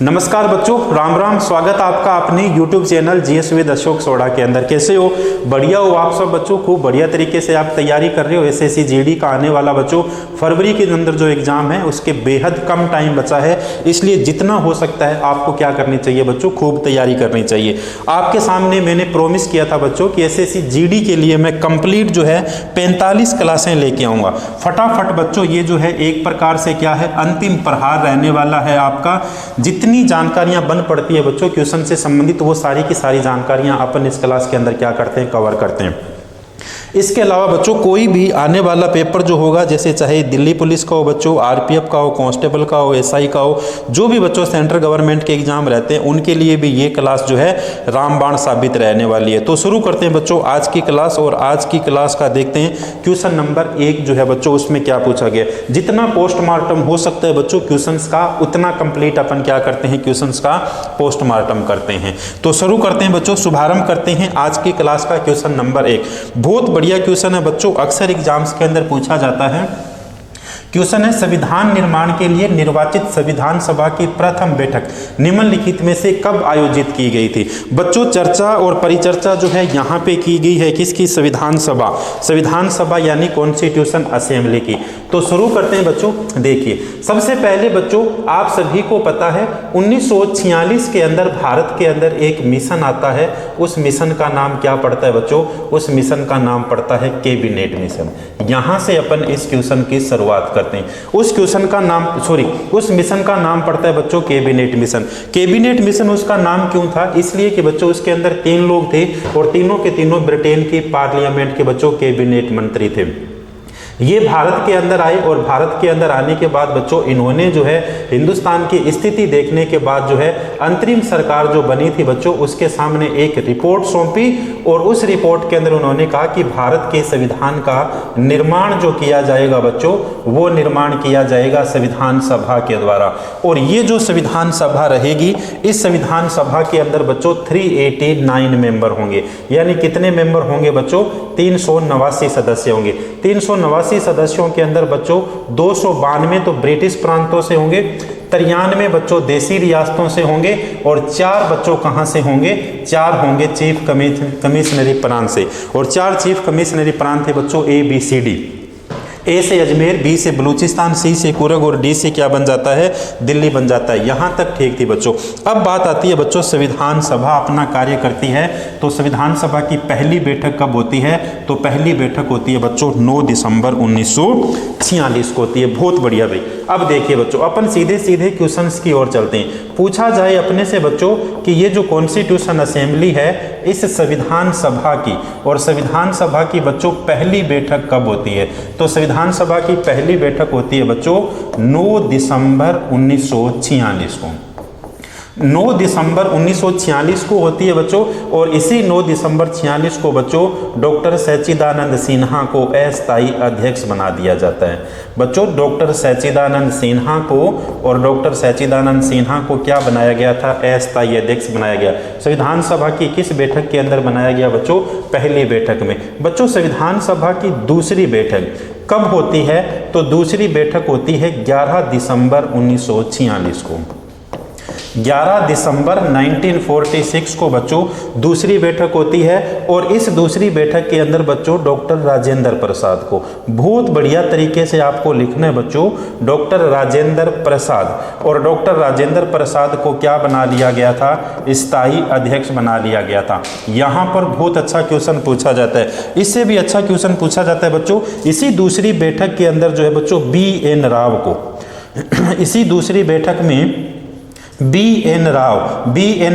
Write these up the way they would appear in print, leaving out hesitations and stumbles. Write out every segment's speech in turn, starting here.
नमस्कार बच्चों, राम राम। स्वागत आपका अपने YouTube channel GS with Ashok Sodha के अंदर। कैसे हो? बढ़िया हो आप सब बच्चों? खूब बढ़िया तरीके से आप तैयारी कर रहे हो। एसएससी जीडी का आने वाला बच्चों फरवरी के अंदर जो एग्जाम है उसके बेहद कम टाइम बचा है, इसलिए जितना हो सकता है आपको क्या करनी चाहिए बच्चों, खूब तैयारी करनी चाहिए। आपके सामने मैंने प्रॉमिस किया था बच्चों कि एसएससी जीडी के लिए मैं कंप्लीट जो है 45 क्लासें लेके आऊँगा। फटाफट बच्चों ये जो है एक प्रकार से क्या है, अंतिम प्रहार रहने वाला है आपका। जितनी जानकारियां बन पड़ती है बच्चों क्वेश्चन से संबंधित, वो सारी की सारी जानकारियां अपन इस क्लास के अंदर क्या करते हैं, कवर करते हैं। इसके अलावा बच्चों कोई भी आने वाला पेपर जो होगा, जैसे चाहे दिल्ली पुलिस का हो बच्चों, आरपीएफ का हो, कांस्टेबल का हो, एसआई का हो, जो भी बच्चों सेंट्रल गवर्नमेंट के एग्जाम रहते हैं उनके लिए भी ये क्लास जो है रामबाण साबित रहने वाली है। तो शुरू करते हैं बच्चों आज की क्लास। और आज की क्लास का देखते हैं क्वेश्चन नंबर 1 जो है बच्चों, उसमें क्या पूछा गया। जितना पोस्टमार्टम हो सकता है बच्चों क्वेश्चन का, उतना कंप्लीट अपन क्या करते हैं, क्वेश्चन का पोस्टमार्टम करते हैं। तो शुरू करते हैं बच्चों, शुभारंभ करते हैं आज की क्लास का। क्वेश्चन नंबर 1 बहुत बढ़िया क्वेश्चन है बच्चों, अक्सर एग्जाम्स के अंदर पूछा जाता है। क्वेश्चन है, संविधान निर्माण के लिए निर्वाचित संविधान सभा की प्रथम बैठक निम्नलिखित में से कब आयोजित की गई थी। बच्चों चर्चा और परिचर्चा जो है यहाँ पे की गई है किसकी, संविधान सभा यानी कॉन्स्टिट्यूशन असेंबली की। तो शुरू करते हैं बच्चों। देखिए सबसे पहले बच्चों आप सभी को पता है 1946 के अंदर भारत के अंदर एक मिशन आता है। उस मिशन का नाम क्या पड़ता है बच्चों, उस मिशन का नाम पड़ता है कैबिनेट मिशन। यहाँ से अपन इस क्वेश्चन की शुरुआत करते हैं। उस मिशन का नाम पड़ता है बच्चों कैबिनेट मिशन। कैबिनेट मिशन उसका नाम क्यों था, इसलिए कि बच्चों उसके अंदर 3 लोग थे और तीनों के तीनों ब्रिटेन की पार्लियामेंट के बच्चों कैबिनेट मंत्री थे। ये भारत के अंदर आए और भारत के अंदर आने के बाद बच्चों इन्होंने जो है हिंदुस्तान की स्थिति देखने के बाद जो है अंतरिम सरकार जो बनी थी बच्चों, उसके सामने एक रिपोर्ट सौंपी और उस रिपोर्ट के अंदर उन्होंने कहा कि भारत के संविधान का निर्माण जो किया जाएगा बच्चों, वो निर्माण किया जाएगा संविधान सभा के द्वारा। और ये जो संविधान सभा रहेगी, इस संविधान सभा के अंदर बच्चों 389 मेंबर होंगे। यानी कितने मेंबर होंगे बच्चों, 389 सदस्य होंगे। 389 सदस्यों के अंदर बच्चों 292 तो ब्रिटिश प्रांतों से होंगे, 93 बच्चों देसी रियासतों से होंगे और 4 बच्चों कहां से होंगे, 4 होंगे चीफ कमिश्नरी प्रांत से। और 4 चीफ कमिश्नरी प्रांत थे बच्चों ABCD। ए से अजमेर, बी से बलूचिस्तान, सी से कुरग और डी से क्या बन जाता है, दिल्ली बन जाता है। यहाँ तक ठीक थी बच्चों। अब बात आती है बच्चों संविधान सभा अपना कार्य करती है। तो संविधान सभा की पहली बैठक कब होती है, तो पहली बैठक होती है बच्चों 9 दिसंबर 1946 को होती है। बहुत बढ़िया भाई। अब देखिए बच्चों अपन सीधे सीधे क्वेश्चंस की ओर चलते हैं। पूछा जाए अपने से बच्चों कि ये जो कॉन्स्टिट्यूशन असेंबली है इस संविधान सभा की, और संविधान सभा की बच्चों पहली बैठक कब होती है, तो संविधान सभा की पहली बैठक होती है बच्चों 9 दिसंबर 1946 को। 9 दिसंबर 1946 को होती है बच्चों। और इसी 9 दिसंबर 46 को बच्चों डॉक्टर सच्चिदानंद सिन्हा को अस्थायी अध्यक्ष बना दिया जाता है। बच्चों डॉक्टर सच्चिदानंद सिन्हा को, और डॉक्टर सच्चिदानंद सिन्हा को क्या बनाया गया था, अस्थायी अध्यक्ष बनाया गया। संविधान सभा की किस बैठक के अंदर बनाया गया बच्चों, पहली बैठक में। बच्चों संविधान सभा की दूसरी बैठक कब होती है, तो दूसरी बैठक होती है 11 दिसंबर 1946 को। 11 दिसंबर 1946 को बच्चों दूसरी बैठक होती है। और इस दूसरी बैठक के अंदर बच्चों डॉक्टर राजेंद्र प्रसाद को, बहुत बढ़िया तरीके से आपको लिखना है बच्चों, डॉक्टर राजेंद्र प्रसाद। और डॉक्टर राजेंद्र प्रसाद को क्या बना लिया गया था, स्थायी अध्यक्ष बना लिया गया था। यहाँ पर बहुत अच्छा क्वेश्चन पूछा जाता है। इससे भी अच्छा क्वेश्चन पूछा जाता है बच्चों इसी दूसरी बैठक के अंदर जो है बच्चों BN राव को, इसी दूसरी बैठक में BN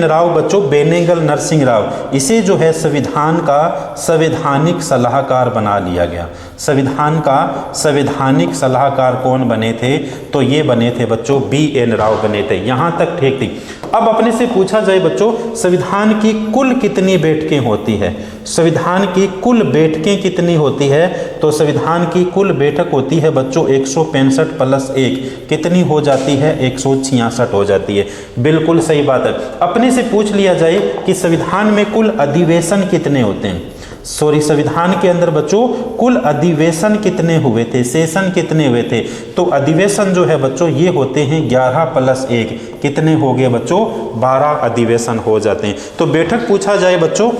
राव बच्चों, बेनेगल नरसिंह राव, इसे जो है संविधान का संवैधानिक सलाहकार बना लिया गया। संविधान का संवैधानिक सलाहकार कौन बने थे, तो ये बने थे बच्चों BN राव बने थे। यहाँ तक ठीक थी। अब अपने से पूछा जाए बच्चों संविधान की कुल कितनी बैठकें होती है, संविधान की कुल बैठकें कितनी होती है, तो संविधान की कुल बैठक होती है बच्चों 165 + 1 कितनी हो जाती है, 166 हो जाती है। बिल्कुल सही बात है। अपने से पूछ लिया जाए कि संविधान में कुल अधिवेशन कितने होते हैं, संविधान के अंदर बच्चों कुल अधिवेशन कितने हुए थे, सेशन कितने हुए थे? तो अधिवेशन जो है बच्चों ये होते हैं 11+1। कितने हो गए बच्चों? 12 अधिवेशन हो जाते हैं। तो बैठक पूछा जाए बच्चों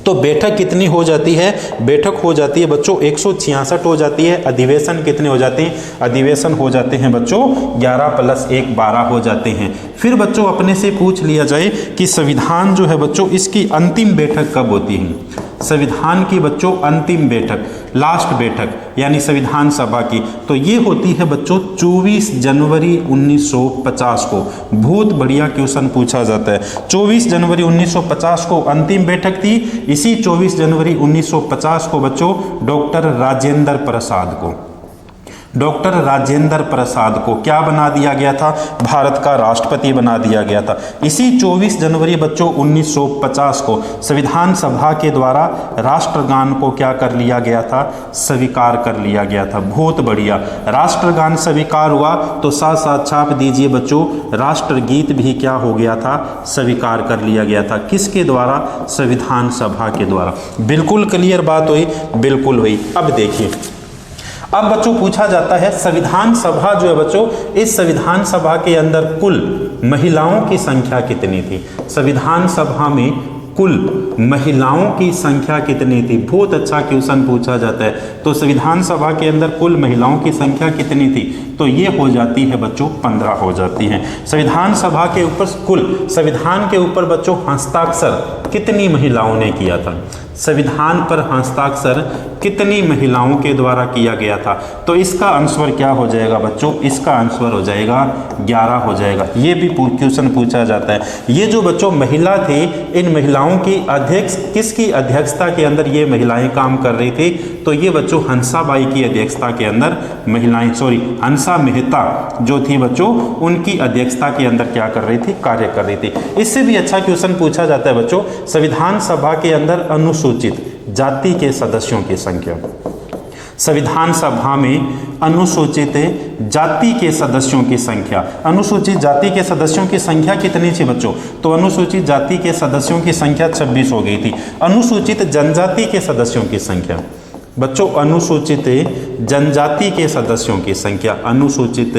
तो बैठक कितनी हो जाती है? बैठक हो जाती है बच्चों 166 हो जाती है। अधिवेशन कितने हो जाते हैं? अधिवेशन हो जाते हैं बच्चों 11+1 12 हो जाते हैं। फिर बच्चों अपने से पूछ लिया जाए कि संविधान जो है बच्चों इसकी अंतिम बैठक कब होती है? संविधान की बच्चों अंतिम बैठक, लास्ट बैठक यानी संविधान सभा की, तो ये होती है बच्चों 24 जनवरी 1950 को। बहुत बढ़िया क्वेश्चन पूछा जाता है। 24 जनवरी 1950 को अंतिम बैठक थी। इसी 24 जनवरी 1950 को बच्चों डॉक्टर राजेंद्र प्रसाद को क्या बना दिया गया था? भारत का राष्ट्रपति बना दिया गया था। इसी 24 जनवरी बच्चों 1950 को संविधान सभा के द्वारा राष्ट्रगान को क्या कर लिया गया था? स्वीकार कर लिया गया था। बहुत बढ़िया, राष्ट्रगान स्वीकार हुआ तो साथ साथ छाप दीजिए बच्चों राष्ट्रगीत भी क्या हो गया था? स्वीकार कर लिया गया था। किसके द्वारा? संविधान सभा के द्वारा। बिल्कुल क्लियर बात हुई? बिल्कुल हुई। अब देखिए, अब बच्चों पूछा जाता है संविधान सभा जो है बच्चों, इस संविधान सभा के अंदर कुल महिलाओं की संख्या कितनी थी? संविधान सभा में कुल महिलाओं की संख्या कितनी थी? बहुत अच्छा क्वेश्चन पूछा जाता है। तो संविधान सभा के अंदर कुल महिलाओं की संख्या कितनी थी? तो ये हो जाती है बच्चों 15 हो जाती हैं। संविधान सभा के ऊपर कुल संविधान के ऊपर बच्चों हस्ताक्षर कितनी महिलाओं ने किया था? संविधान पर हस्ताक्षर कितनी महिलाओं के द्वारा किया गया था? तो इसका आंसर क्या हो जाएगा बच्चों? इसका आंसर हो जाएगा 11 हो जाएगा। ये भी क्वेश्चन पूछा जाता है। ये जो बच्चों महिला थी, इन महिलाओं की किसकी अध्यक्षता के अंदर ये महिलाएं काम कर रही थी? तो ये बच्चों हंसाबाई की अध्यक्षता के अंदर हंसा मेहता जो थी बच्चों उनकी अध्यक्षता के अंदर क्या कर रही थी? कार्य कर रही थी। इससे भी अच्छा क्वेश्चन पूछा जाता है बच्चों संविधान सभा के अंदर अनुसूचित जाति के सदस्यों की संख्या। संविधान सभा में अनुसूचित जाति के सदस्यों की संख्या, अनुसूचित जाति के सदस्यों की संख्या कितनी थी बच्चों? तो अनुसूचित जाति के सदस्यों की संख्या 26 हो गई थी। अनुसूचित जनजाति के सदस्यों की संख्या बच्चों, अनुसूचित जनजाति के सदस्यों की संख्या, अनुसूचित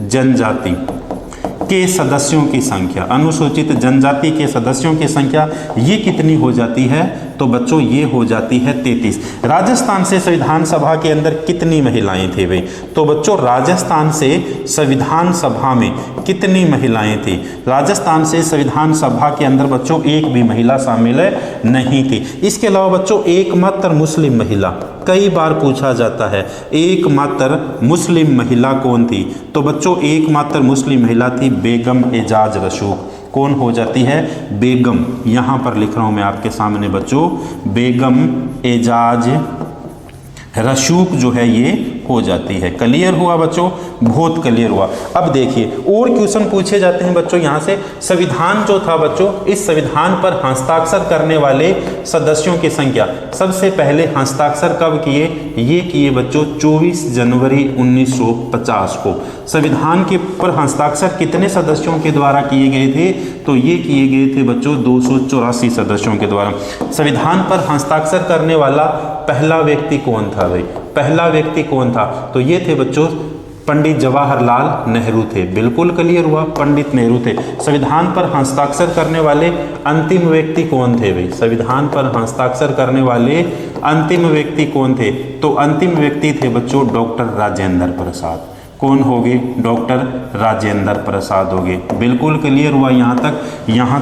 जनजाति के सदस्यों की संख्या, अनुसूचित जनजाति के सदस्यों की संख्या ये कितनी हो जाती है? तो बच्चों ये हो जाती है 33। राजस्थान से संविधान सभा के अंदर कितनी महिलाएं थी भाई? तो बच्चों राजस्थान से संविधान सभा में कितनी महिलाएं थी? राजस्थान से संविधान सभा के अंदर बच्चों एक भी महिला शामिल नहीं थी। इसके अलावा बच्चों एकमात्र मुस्लिम महिला कई बार पूछा जाता है, एकमात्र मुस्लिम महिला कौन थी? तो बच्चों एकमात्र मुस्लिम महिला थी बेगम एजाज रसूख। कौन हो जाती है? बेगम। यहाँ पर लिख रहा हूँ मैं आपके सामने बच्चों, बेगम एजाज रसूख जो है ये हो जाती है। क्लियर हुआ बच्चों? बहुत क्लियर हुआ। अब देखिए और क्वेश्चन पूछे जाते हैं बच्चों यहाँ से। संविधान जो था बच्चों, इस संविधान पर हस्ताक्षर करने वाले सदस्यों की संख्या, सबसे पहले हस्ताक्षर कब किए? ये किए बच्चों 24 जनवरी 1950 को। संविधान के पर हस्ताक्षर कितने सदस्यों के द्वारा किए गए थे? तो ये किए गए थे बच्चों 284 सदस्यों के द्वारा। संविधान पर हस्ताक्षर करने वाला पहला व्यक्ति कौन था भाई? पहला व्यक्ति कौन था? तो ये थे बच्चों पंडित जवाहरलाल नेहरू थे। बिल्कुल क्लियर हुआ, पंडित नेहरू थे। संविधान पर हस्ताक्षर करने वाले अंतिम व्यक्ति कौन थे भाई? संविधान पर हस्ताक्षर करने वाले अंतिम व्यक्ति कौन थे? तो अंतिम व्यक्ति थे बच्चों डॉक्टर राजेंद्र प्रसाद। कौन हो गए? डॉक्टर राजेंद्र प्रसाद हो गए। बिल्कुल क्लियर हुआ यहाँ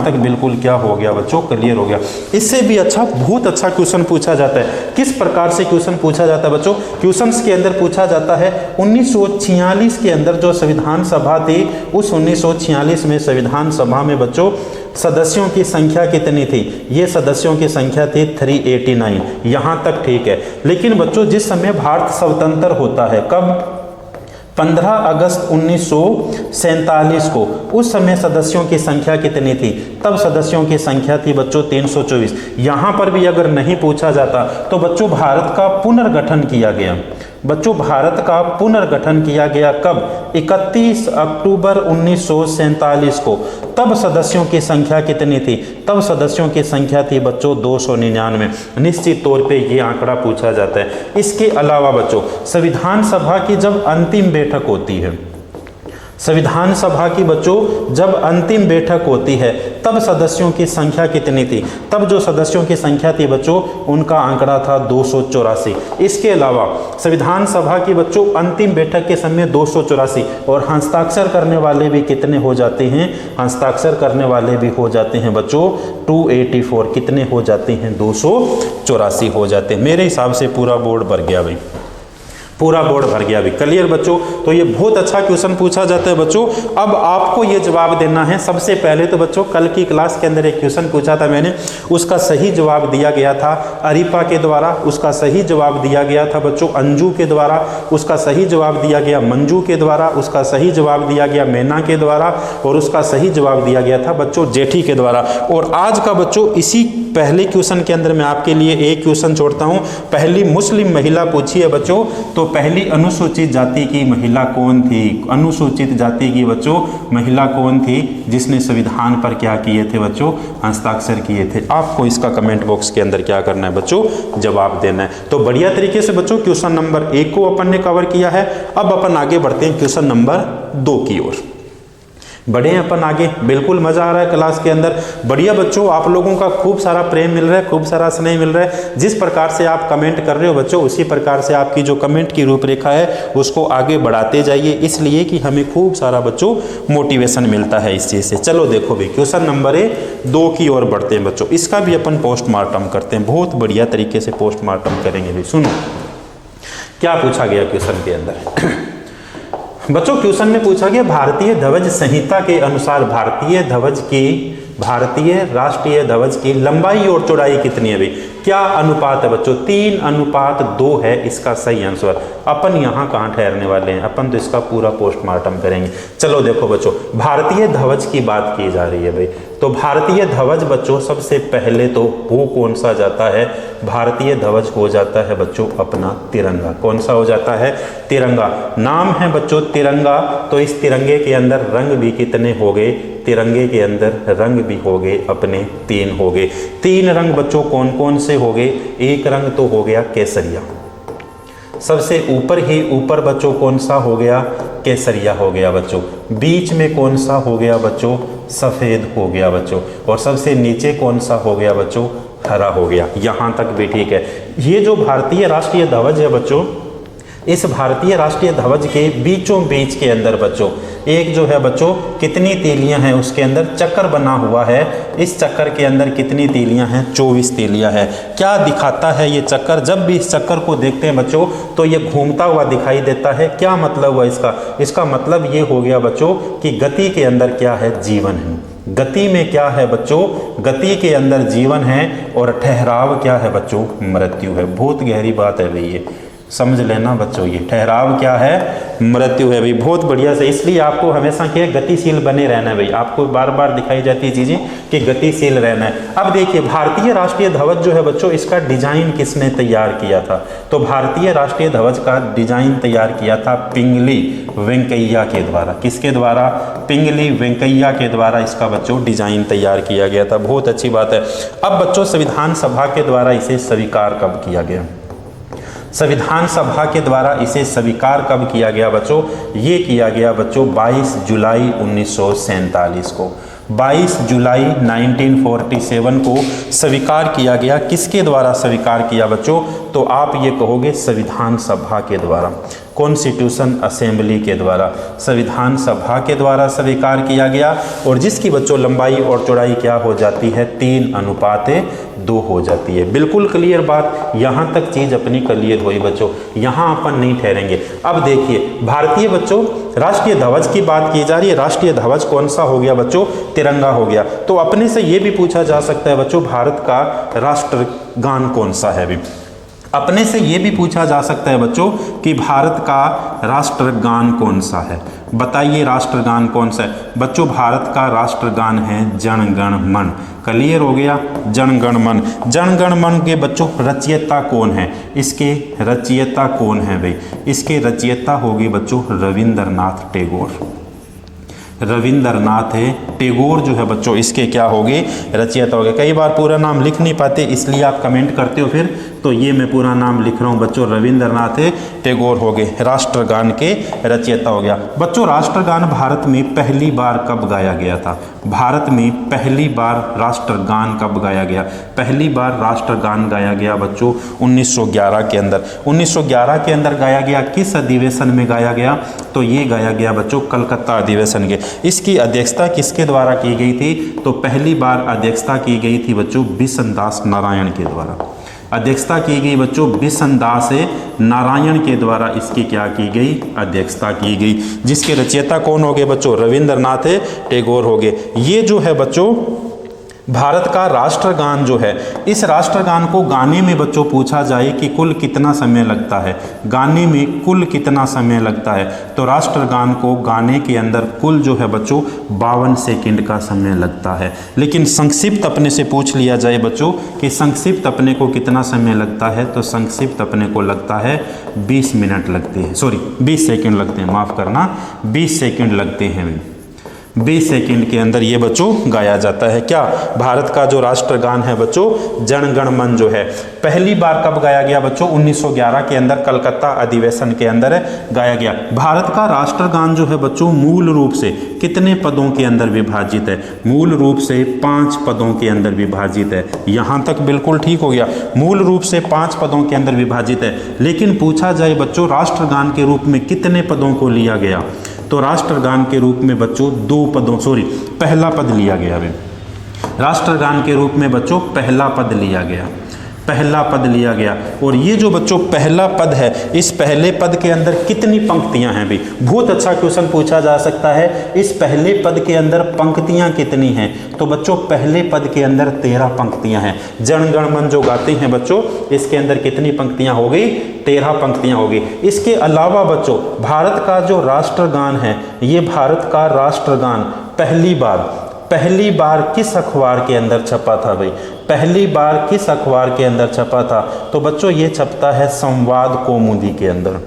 तक बिल्कुल क्या हो गया बच्चों? क्लियर हो गया। इससे भी अच्छा बहुत अच्छा क्वेश्चन पूछा जाता है। किस प्रकार से क्वेश्चन पूछा जाता है बच्चों? क्वेश्चंस के अंदर पूछा जाता है 1946 के अंदर जो संविधान सभा थी, उस 1946 में संविधान सभा में बच्चों सदस्यों की संख्या कितनी थी? ये सदस्यों की संख्या थी 389। यहाँ तक ठीक है। लेकिन बच्चों जिस समय भारत स्वतंत्र होता है, कब? 15 अगस्त 1947 को, उस समय सदस्यों की संख्या कितनी थी? तब सदस्यों की संख्या थी बच्चों 324। यहाँ पर भी अगर नहीं पूछा जाता तो बच्चों भारत का पुनर्गठन किया गया। बच्चों भारत का पुनर्गठन किया गया कब? 31 अक्टूबर 1947 को। तब सदस्यों की संख्या कितनी थी? तब सदस्यों की संख्या थी बच्चों 299। निश्चित तौर पे ये आंकड़ा पूछा जाता है। इसके अलावा बच्चों संविधान सभा की जब अंतिम बैठक होती है, संविधान सभा की बच्चों जब अंतिम बैठक होती है तब सदस्यों की संख्या कितनी थी? तब जो सदस्यों की संख्या थी बच्चों उनका आंकड़ा था 284। इसके अलावा संविधान सभा की बच्चों अंतिम बैठक के समय 284 और हस्ताक्षर करने वाले भी कितने हो जाते हैं? हस्ताक्षर करने वाले भी हो जाते हैं बच्चों 284। कितने हो जाते हैं? 284 हो जाते हैं। मेरे हिसाब से पूरा बोर्ड भर गया भाई, पूरा बोर्ड भर गया भी। क्लियर बच्चों? तो ये बहुत अच्छा क्वेश्चन पूछा जाता है बच्चों। अब आपको ये जवाब देना है। सबसे पहले तो बच्चों कल की क्लास के अंदर एक क्वेश्चन पूछा था मैंने, उसका सही जवाब दिया गया था अरिपा के द्वारा, उसका सही जवाब दिया गया था बच्चों अंजू के द्वारा, उसका सही जवाब दिया गया मंजू के द्वारा, उसका सही जवाब दिया गया मैना के द्वारा और उसका सही जवाब दिया गया था बच्चों जेठी के द्वारा। और आज का बच्चों इसी पहले क्वेश्चन के अंदर मैं आपके लिए एक क्वेश्चन छोड़ता हूं। पहली मुस्लिम महिला पूछी है बच्चों, तो पहली अनुसूचित जाति की महिला कौन थी? अनुसूचित जाति की बच्चों महिला कौन थी जिसने संविधान पर क्या किए थे बच्चों? हस्ताक्षर किए थे। आपको इसका कमेंट बॉक्स के अंदर क्या करना है बच्चों? जवाब देना है। तो बढ़िया तरीके से बच्चों क्वेश्चन नंबर 1 को अपन ने कवर किया है। अब अपन आगे बढ़ते हैं क्वेश्चन नंबर 2 की ओर। बढ़े हैं अपन आगे। बिल्कुल मजा आ रहा है क्लास के अंदर। बढ़िया बच्चों, आप लोगों का खूब सारा प्रेम मिल रहा है, खूब सारा स्नेह मिल रहा है। जिस प्रकार से आप कमेंट कर रहे हो बच्चों, उसी प्रकार से आपकी जो कमेंट की रूपरेखा है उसको आगे बढ़ाते जाइए, इसलिए कि हमें खूब सारा बच्चों मोटिवेशन मिलता है इस चीज़ से। चलो देखो भाई, क्वेश्चन नंबर 2 की ओर बढ़ते हैं बच्चों। इसका भी अपन पोस्टमार्टम करते हैं, बहुत बढ़िया तरीके से पोस्टमार्टम करेंगे भाई। सुनो क्या पूछा गया क्वेश्चन के अंदर। बच्चों क्वेश्चन में पूछा गया भारतीय ध्वज संहिता के अनुसार भारतीय राष्ट्रीय ध्वज की लंबाई और चौड़ाई कितनी है भाई? क्या अनुपात है बच्चों? 3:2 है इसका सही आंसर। अपन यहाँ कहाँ ठहरने वाले हैं, अपन तो इसका पूरा पोस्टमार्टम करेंगे। चलो देखो बच्चों, भारतीय ध्वज की बात की जा रही है भाई। तो भारतीय ध्वज बच्चों सबसे पहले तो वो कौन सा जाता है? भारतीय ध्वज हो जाता है बच्चों अपना तिरंगा। कौन सा हो जाता है? तिरंगा। नाम है बच्चों तिरंगा, तो इस तिरंगे के अंदर रंग भी कितने हो गए? तिरंगे के अंदर रंग भी हो गए अपने 3 हो गए। 3 रंग बच्चों कौन कौन से हो गए? एक रंग तो हो गया केसरिया, सबसे ऊपर ही ऊपर बच्चों कौन सा हो गया? केसरिया हो गया बच्चों। बीच में कौन सा हो गया बच्चों? सफ़ेद हो गया बच्चों। और सबसे नीचे कौन सा हो गया बच्चों? हरा हो गया। यहाँ तक भी ठीक है। ये जो भारतीय राष्ट्रीय ध्वज है बच्चों, इस भारतीय राष्ट्रीय ध्वज के बीचों बीच के अंदर बच्चों एक जो है बच्चों कितनी तीलियां हैं? उसके अंदर चक्कर बना हुआ है। इस चक्कर के अंदर कितनी तीलियां हैं? 24 तीलियां हैं। क्या दिखाता है ये चक्कर? जब भी इस चक्कर को देखते हैं बच्चों तो ये घूमता हुआ दिखाई देता है। क्या मतलब हुआ इसका? इसका मतलब ये हो गया बच्चों कि गति के अंदर क्या है? जीवन है। गति में क्या है बच्चों? गति के अंदर जीवन है। और ठहराव क्या है बच्चों? मृत्यु है। बहुत गहरी बात है भाई, ये समझ लेना बच्चों। ये ठहराव क्या है? मृत्यु है भाई। बहुत बढ़िया से, इसलिए आपको हमेशा क्या गतिशील बने रहना है भाई। आपको बार बार दिखाई जाती है चीजें कि गतिशील रहना है। अब देखिए भारतीय राष्ट्रीय ध्वज जो है बच्चों, इसका डिजाइन किसने तैयार किया था? तो भारतीय राष्ट्रीय ध्वज का डिजाइन तैयार किया था पिंगली वेंकैया के द्वारा। किसके द्वारा? पिंगली वेंकैया के द्वारा इसका बच्चों डिजाइन तैयार किया गया था। बहुत अच्छी बात है। अब बच्चों संविधान सभा के द्वारा इसे स्वीकार कब किया गया? संविधान सभा के द्वारा इसे स्वीकार कब किया गया बच्चों? ये किया गया बच्चों 22 जुलाई 1947 को। 22 जुलाई 1947 को स्वीकार किया गया। किसके द्वारा स्वीकार किया बच्चों? तो आप ये कहोगे संविधान सभा के द्वारा, कॉन्स्टिट्यूशन असेंबली के द्वारा, संविधान सभा के द्वारा स्वीकार किया गया। और जिसकी बच्चों लंबाई और चौड़ाई क्या हो जाती है? 3:2 हो जाती है। बिल्कुल क्लियर बात। यहाँ तक चीज अपनी क्लियर हुई बच्चों, यहाँ अपन नहीं ठहरेंगे। अब देखिए भारतीय बच्चों राष्ट्रीय ध्वज की बात की जा रही है। राष्ट्रीय ध्वज कौन सा हो गया बच्चों? तिरंगा हो गया। तो अपने से ये भी पूछा जा सकता है बच्चों भारत का राष्ट्रगान कौन सा है? भी अपने से ये भी पूछा जा सकता है बच्चों कि भारत का राष्ट्रगान कौन सा है। बताइए राष्ट्रगान कौन सा है। बच्चों भारत का राष्ट्रगान है जन गण मन। क्लियर हो गया, जन गण मन। जन गण मन के बच्चों रचयिता कौन है, इसके रचयिता कौन है भाई, इसके रचयिता होगी बच्चों रविंद्रनाथ टैगोर। रविंद्रनाथ टैगोर जो है बच्चों इसके क्या होगे, रचयिता होगे। कई बार पूरा नाम लिख नहीं पाते इसलिए आप कमेंट करते हो फिर, तो ये मैं पूरा नाम लिख रहा हूँ बच्चों, रविंद्रनाथ टैगोर हो गए, राष्ट्रगान के रचयिता हो गया। बच्चों राष्ट्रगान भारत में पहली बार कब गाया गया था, भारत में पहली बार राष्ट्रगान कब गाया गया, पहली बार राष्ट्रगान गाया गया बच्चों 1911 के अंदर। 1911 के अंदर गाया गया, किस अधिवेशन में गाया गया, तो ये गाया गया बच्चों कलकत्ता अधिवेशन के। इसकी अध्यक्षता किसके द्वारा की गई थी, तो पहली बार अध्यक्षता की गई थी बच्चों बिशनदास नारायण के द्वारा। अध्यक्षता की गई बच्चों बिशनदास नारायण के द्वारा इसकी क्या की गई, अध्यक्षता की गई, जिसके रचयिता कौन हो गए बच्चों, रविंद्रनाथ टैगोर हो गए। ये जो है बच्चों भारत का राष्ट्रगान जो है, इस राष्ट्रगान को गाने में बच्चों पूछा जाए कि कुल कितना समय लगता है, गाने में कुल कितना समय लगता है, तो राष्ट्रगान को गाने के अंदर कुल जो है बच्चों 52 सेकंड का समय लगता है। लेकिन संक्षिप्त अपने से पूछ लिया जाए बच्चों कि संक्षिप्त अपने को कितना समय लगता है, तो संक्षिप्त अपने को लगता है 20 मिनट लगते हैं, सॉरी 20 सेकंड लगते हैं, माफ़ करना 20 सेकंड लगते हैं। 20 सेकंड के अंदर ये बच्चों गाया जाता है। क्या, भारत का जो राष्ट्रगान है बच्चों जन गण मन जो है, पहली बार कब गाया गया बच्चों, 1911 के अंदर कलकत्ता अधिवेशन के अंदर गाया गया। भारत का राष्ट्रगान जो है बच्चों मूल रूप से कितने पदों के अंदर विभाजित है, मूल रूप से 5 पदों के अंदर विभाजित है। यहाँ तक बिल्कुल ठीक हो गया, मूल रूप से 5 पदों के अंदर विभाजित है। लेकिन पूछा जाए बच्चों राष्ट्रगान के रूप में कितने पदों को लिया गया, तो राष्ट्रगान के रूप में बच्चों 2 पदों, सॉरी पहला पद लिया गया है। राष्ट्रगान के रूप में बच्चों पहला पद लिया गया, पहला पद लिया गया। और ये जो बच्चों पहला पद है, इस पहले पद के अंदर कितनी पंक्तियां हैं भी, बहुत अच्छा क्वेश्चन पूछा जा सकता है, इस पहले पद के अंदर पंक्तियां कितनी हैं, तो बच्चों पहले पद के अंदर 13 पंक्तियां हैं। जन गण मन जो गाते हैं बच्चों, इसके अंदर कितनी पंक्तियां हो गई, 13 पंक्तियां हो गई। इसके अलावा बच्चों भारत का जो राष्ट्रगान है, ये भारत का राष्ट्रगान पहली बार किस अखबार के अंदर छपा था भाई, पहली बार किस अखबार के अंदर छपा था, तो बच्चों ये छपता है संवाद कौमुदी के अंदर।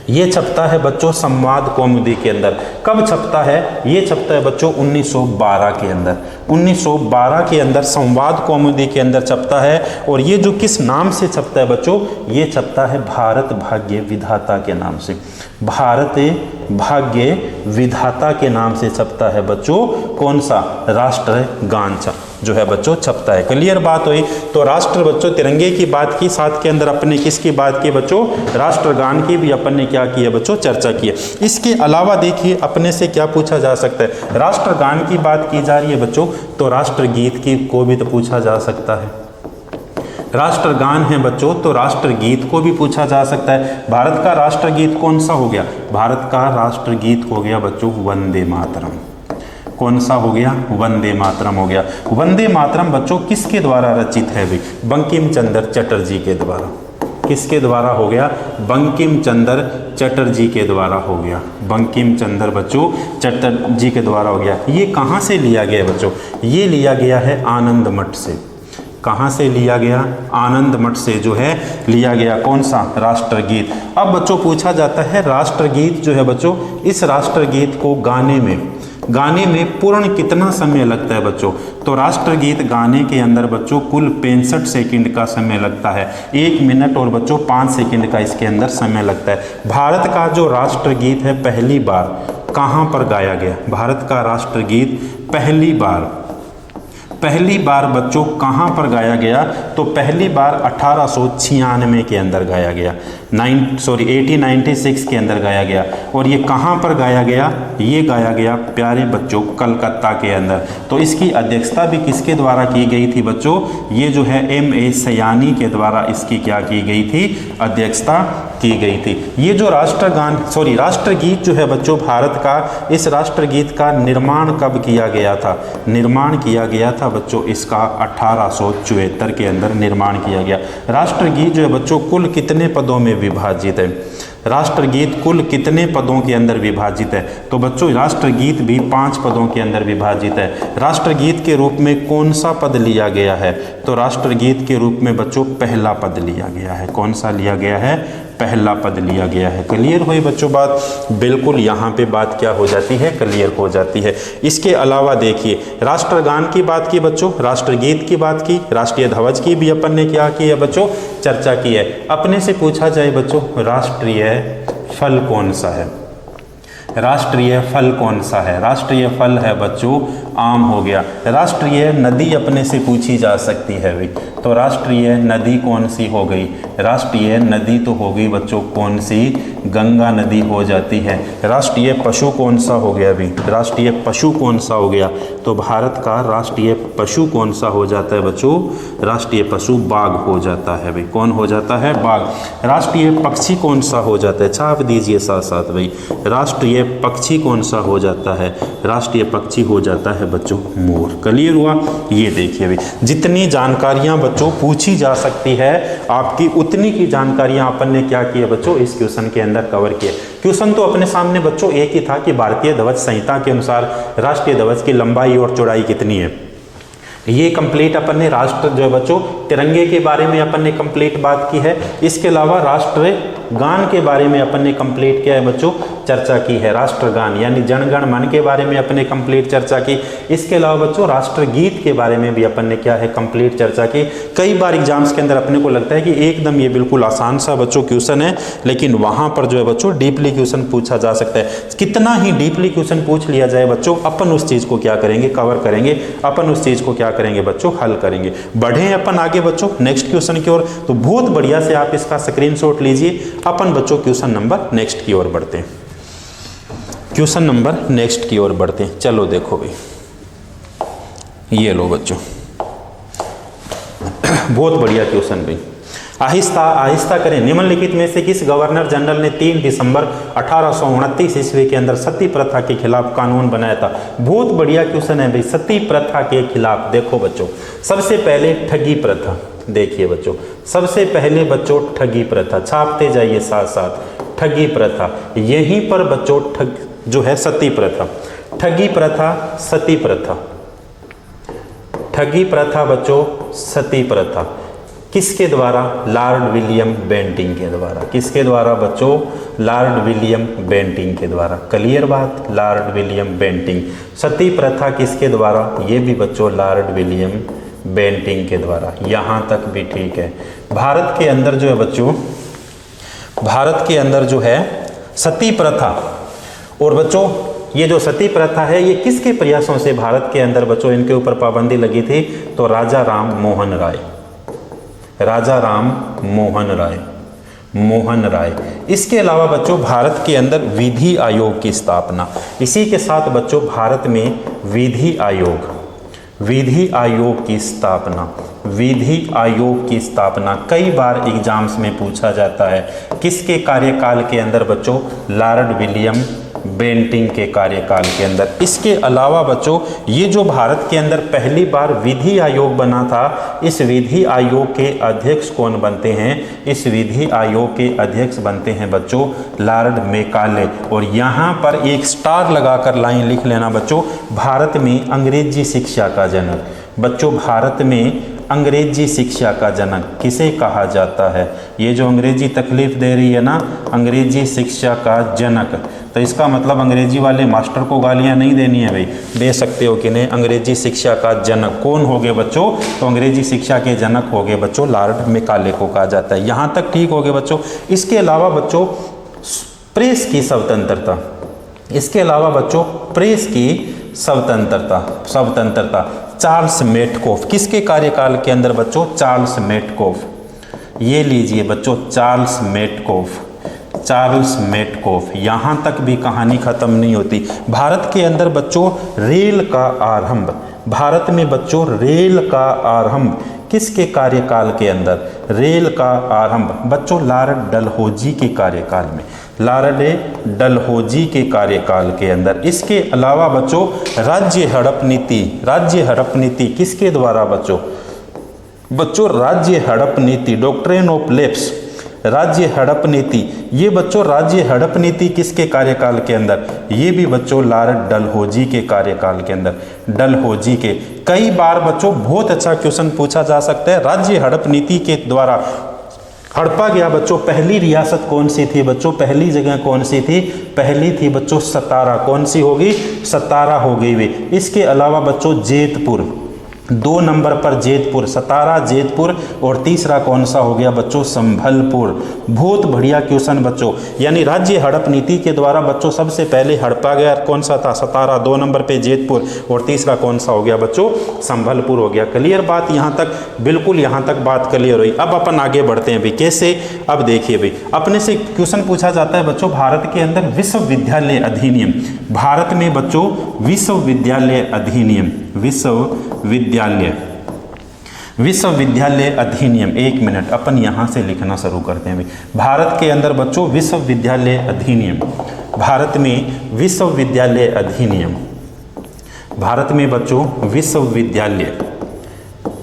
ये छपता है बच्चों संवाद कौमुदी के अंदर। कब छपता है, ये छपता है बच्चों 1912 के अंदर। 1912 के अंदर संवाद कौमुदी के अंदर छपता है। और ये जो किस नाम से छपता है बच्चों, ये छपता है भारत भाग्य विधाता के नाम से, भारत भाग्य विधाता के नाम से छपता है बच्चों। कौन सा, राष्ट्रगान जो है बच्चों छपता है। क्लियर बात हुई। तो राष्ट्र बच्चों तिरंगे की बात की, साथ के अंदर अपने किसकी बात की बच्चों, राष्ट्रगान की भी अपन ने क्या की है बच्चों, चर्चा की है। इसके अलावा देखिए अपने से क्या पूछा जा सकता है, राष्ट्रगान की बात की जा रही है बच्चों, तो राष्ट्रगीत की को भी तो पूछा जा सकता है। राष्ट्रगान है बच्चों, तो राष्ट्रगीत को भी पूछा जा सकता है। भारत का राष्ट्रगीत कौन सा हो गया, भारत का राष्ट्रगीत हो गया बच्चों वंदे मातरम। कौन सा हो गया, वंदे मातरम हो गया। वंदे मातरम बच्चों किसके द्वारा रचित है भाई, बंकिम चंद्र चटर्जी के द्वारा। किसके द्वारा हो गया, बंकिम चंद्र चटर्जी के द्वारा हो गया, बंकिम चंद्र बच्चों चटर्जी के द्वारा हो गया। ये कहाँ से लिया गया बच्चों, ये लिया गया है आनंद मठ से। कहाँ से लिया गया, आनंद मठ से जो है लिया गया। कौन सा, राष्ट्रगीत। अब बच्चों पूछा जाता है राष्ट्रगीत जो है बच्चों, इस राष्ट्रगीत को गाने में पूर्ण कितना समय लगता है बच्चों, तो राष्ट्रगीत गाने के अंदर बच्चों कुल 65 सेकंड का समय लगता है। 1 मिनट और बच्चों 5 सेकंड का इसके अंदर समय लगता है। भारत का जो राष्ट्रगीत है पहली बार कहाँ पर गाया गया, भारत का राष्ट्रगीत पहली बार बच्चों कहाँ पर गाया गया, तो पहली बार 1896 के अंदर गाया गया। 1896 के अंदर गाया गया। और ये कहाँ पर गाया गया? ये गाया गया प्यारे बच्चों कलकत्ता के अंदर। तो इसकी अध्यक्षता भी किसके द्वारा की गई थी बच्चों? ये जो है M.A. सयानी के द्वारा इसकी क्या की गई थी? अध्यक्षता की गई थी। ये जो राष्ट्रगीत जो है बच्चों भारत का, इस राष्ट्रगीत का निर्माण कब किया गया था? निर्माण किया गया था बच्चों इसका 1874 के अंदर निर्माण किया गया। राष्ट्रगीत जो है बच्चों कुल कितने पदों में विभाजित है? राष्ट्रगीत कुल कितने पदों के अंदर विभाजित है? तो बच्चों राष्ट्रगीत भी 5 पदों के अंदर विभाजित है। राष्ट्रगीत के रूप में कौन सा पद लिया गया है? तो राष्ट्रगीत के रूप में बच्चों पहला पद लिया गया है। कौन सा लिया गया है? पहला पद लिया गया है। क्लियर हुई बच्चों बात? बिल्कुल यहाँ पे बात क्या हो जाती है? क्लियर हो जाती है। इसके अलावा देखिए राष्ट्रगान की बात की बच्चों, राष्ट्रगीत की बात की, राष्ट्रीय ध्वज की भी अपन ने क्या की है बच्चों? चर्चा की है। अपने से पूछा जाए बच्चों राष्ट्रीय फल कौन सा है? राष्ट्रीय फल कौन सा है? राष्ट्रीय फल है बच्चों आम हो गया। राष्ट्रीय नदी अपने से पूछी जा सकती है भाई, तो राष्ट्रीय नदी कौन सी हो गई? राष्ट्रीय नदी तो हो गई बच्चों कौन सी? गंगा नदी हो जाती है। राष्ट्रीय पशु कौन सा हो गया भाई? राष्ट्रीय पशु कौन सा हो गया? तो भारत का राष्ट्रीय पशु कौन सा हो जाता है बच्चों? राष्ट्रीय पशु बाघ हो जाता है भाई। कौन हो जाता है? बाघ। राष्ट्रीय पक्षी कौन सा हो जाता है? छाप दीजिए साथ साथ भाई। राष्ट्रीय पक्षी कौन सा हो जाता है? राष्ट्रीय पक्षी हो जाता है बच्चों मोर। क्लियर हुआ? ये देखिए भाई जितनी जानकारियां बच्चों पूछी जा सकती है आपकी, उतनी की जानकारियां अपन ने क्या की है बच्चों इस क्वेश्चन के अंदर कवर किए। क्वेश्चन तो अपने सामने बच्चों एक ही था कि भारतीय ध्वज संहिता के अनुसार राष्ट्रीय ध्वज की लंबाई और चौड़ाई कितनी है। ये कंप्लीट अपन ने राष्ट्र जो है बच्चों तिरंगे के बारे में अपन ने कंप्लीट बात की है। इसके अलावा राष्ट्र गान के बारे में अपन ने कंप्लीट किया है बच्चों, चर्चा की है। राष्ट्रगान यानी जनगण मन के बारे में अपन ने कंप्लीट चर्चा की। इसके अलावा बच्चों राष्ट्रगीत के बारे में भी अपन ने क्या है कंप्लीट चर्चा की। कई बार एग्जाम्स के अंदर अपने को लगता है कि एकदम ये बिल्कुल आसान सा बच्चों क्वेश्चन है, लेकिन वहां पर जो है बच्चों डीपली क्वेश्चन पूछा जा सकता है। कितना ही डीपली क्वेश्चन पूछ लिया जाए बच्चों, अपन उस चीज को क्या करेंगे? कवर करेंगे। अपन उस चीज को क्या करेंगे बच्चों? हल करेंगे। बढ़े अपन आगे बच्चों नेक्स्ट क्वेश्चन की ओर। तो बहुत बढ़िया से आप इसका स्क्रीनशॉट लीजिए। अपन बच्चों क्वेश्चन नंबर नेक्स्ट की ओर बढ़ते हैं। क्वेश्चन नंबर नेक्स्ट की ओर बढ़ते हैं। चलो देखो भाई, ये लो बच्चों बहुत बढ़िया क्वेश्चन भाई। आहिस्ता आहिस्ता करें। निम्नलिखित में से किस गवर्नर जनरल ने 3 दिसंबर 1829 ईस्वी के अंदर सती प्रथा के खिलाफ कानून बनाया था? बहुत बढ़िया क्वेश्चन है भाई। सती प्रथा के खिलाफ देखो बच्चों, सबसे पहले ठगी प्रथा। देखिए बच्चों सबसे पहले बच्चों ठगी प्रथा, छापते जाइए साथ साथ। ठगी प्रथा, यहीं पर बच्चों ठग जो है सती प्रथा, ठगी प्रथा, सती प्रथा, ठगी प्रथा बच्चों, सती प्रथा किसके द्वारा? लॉर्ड विलियम बेंटिंग के द्वारा। किसके द्वारा बच्चों? लॉर्ड विलियम बेंटिंग के द्वारा। क्लियर बात? Lord William Bentinck. सती प्रथा किसके द्वारा? ये भी बच्चों लॉर्ड विलियम बेंटिंग के द्वारा। यहाँ तक भी ठीक है। भारत के अंदर जो है बच्चों, भारत के अंदर जो है सती प्रथा, और बच्चों ये जो सती प्रथा है ये किसके प्रयासों से भारत के अंदर बच्चों इनके ऊपर पाबंदी लगी थी? तो राजा राम मोहन राय, राजा राम मोहन राय, मोहन राय। इसके अलावा बच्चों भारत के अंदर विधि आयोग की स्थापना। इसी के साथ बच्चों भारत में विधि आयोग, विधि आयोग की स्थापना, विधि आयोग की स्थापना कई बार एग्जाम्स में पूछा जाता है। किसके कार्यकाल के अंदर बच्चों? लॉर्ड विलियम बेंटिंग के कार्यकाल के अंदर। इसके अलावा बच्चों ये जो भारत के अंदर पहली बार विधि आयोग बना था, इस विधि आयोग के अध्यक्ष कौन बनते हैं? इस विधि आयोग के अध्यक्ष बनते हैं बच्चों लॉर्ड मेकाले। और यहाँ पर एक स्टार लगाकर लाइन लिख लेना बच्चों, भारत में अंग्रेजी शिक्षा का जनक। बच्चों भारत में अंग्रेजी शिक्षा का जनक किसे कहा जाता है? ये जो अंग्रेजी तकलीफ दे रही है ना, अंग्रेजी शिक्षा का जनक, तो इसका मतलब अंग्रेजी वाले मास्टर को गालियां नहीं देनी है भाई, दे सकते हो कि नहीं। अंग्रेजी शिक्षा का जनक कौन हो गए बच्चों? तो अंग्रेजी शिक्षा के जनक हो गए बच्चों लॉर्ड मेकाले को कहा जाता है। यहाँ तक ठीक हो गए बच्चों। इसके अलावा बच्चों प्रेस की स्वतंत्रता, इसके अलावा बच्चों प्रेस की स्वतंत्रता, स्वतंत्रता चार्ल्स मेटकॉफ। किसके कार्यकाल के अंदर बच्चों? Charles Metcalfe. ये लीजिए बच्चों चार्ल्स मेटकॉफ। Charles Metcalfe. यहाँ तक भी कहानी खत्म नहीं होती। भारत के अंदर बच्चों रेल का आरंभ, भारत में बच्चों रेल का आरंभ किसके कार्यकाल के अंदर? रेल का आरंभ बच्चों लॉर्ड डलहौजी के कार्यकाल में, लॉर्ड डलहौजी के कार्यकाल के अंदर। इसके अलावा बच्चों राज्य हड़प नीति, राज्य हड़प नीति किसके द्वारा बच्चों? बच्चों राज्य हड़प नीति, डॉक्ट्रिन ऑफ लैप्स, राज्य हड़प नीति, ये बच्चों राज्य हड़प नीति किसके कार्यकाल के अंदर? ये भी बच्चों लॉर्ड डलहौजी के कार्यकाल के अंदर, डलहौजी के। कई बार बच्चों बहुत अच्छा क्वेश्चन पूछा जा सकता है, राज्य हड़प नीति के द्वारा हड़पा गया बच्चों पहली रियासत कौन सी थी बच्चों? पहली जगह कौन सी थी? पहली थी बच्चों सतारा। कौन सी होगी? सतारा हो गई वे। इसके अलावा बच्चों जेतपुर, 2 नंबर पर जेतपुर, सतारा, जेतपुर, और तीसरा कौन सा हो गया बच्चों? संभलपुर। बहुत बढ़िया क्वेश्चन बच्चों। यानी राज्य हड़प नीति के द्वारा बच्चों सबसे पहले हड़पा गया कौन सा था? सतारा, 2 नंबर पे जेतपुर, और तीसरा कौन सा हो गया बच्चों? संभलपुर हो गया। क्लियर बात यहाँ तक? बिल्कुल यहाँ तक बात क्लियर हुई। अब अपन आगे बढ़ते हैं भाई। कैसे? अब देखिए भाई, अपने से क्वेश्चन पूछा जाता है बच्चों भारत के अंदर विश्वविद्यालय अधिनियम, भारत में बच्चों विश्वविद्यालय अधिनियम, विश्वविद्यालय अधिनियम, 1 मिनट अपन यहाँ से लिखना शुरू करते हैं भाई। भारत के अंदर बच्चों विश्वविद्यालय अधिनियम, भारत में विश्वविद्यालय अधिनियम, भारत में बच्चों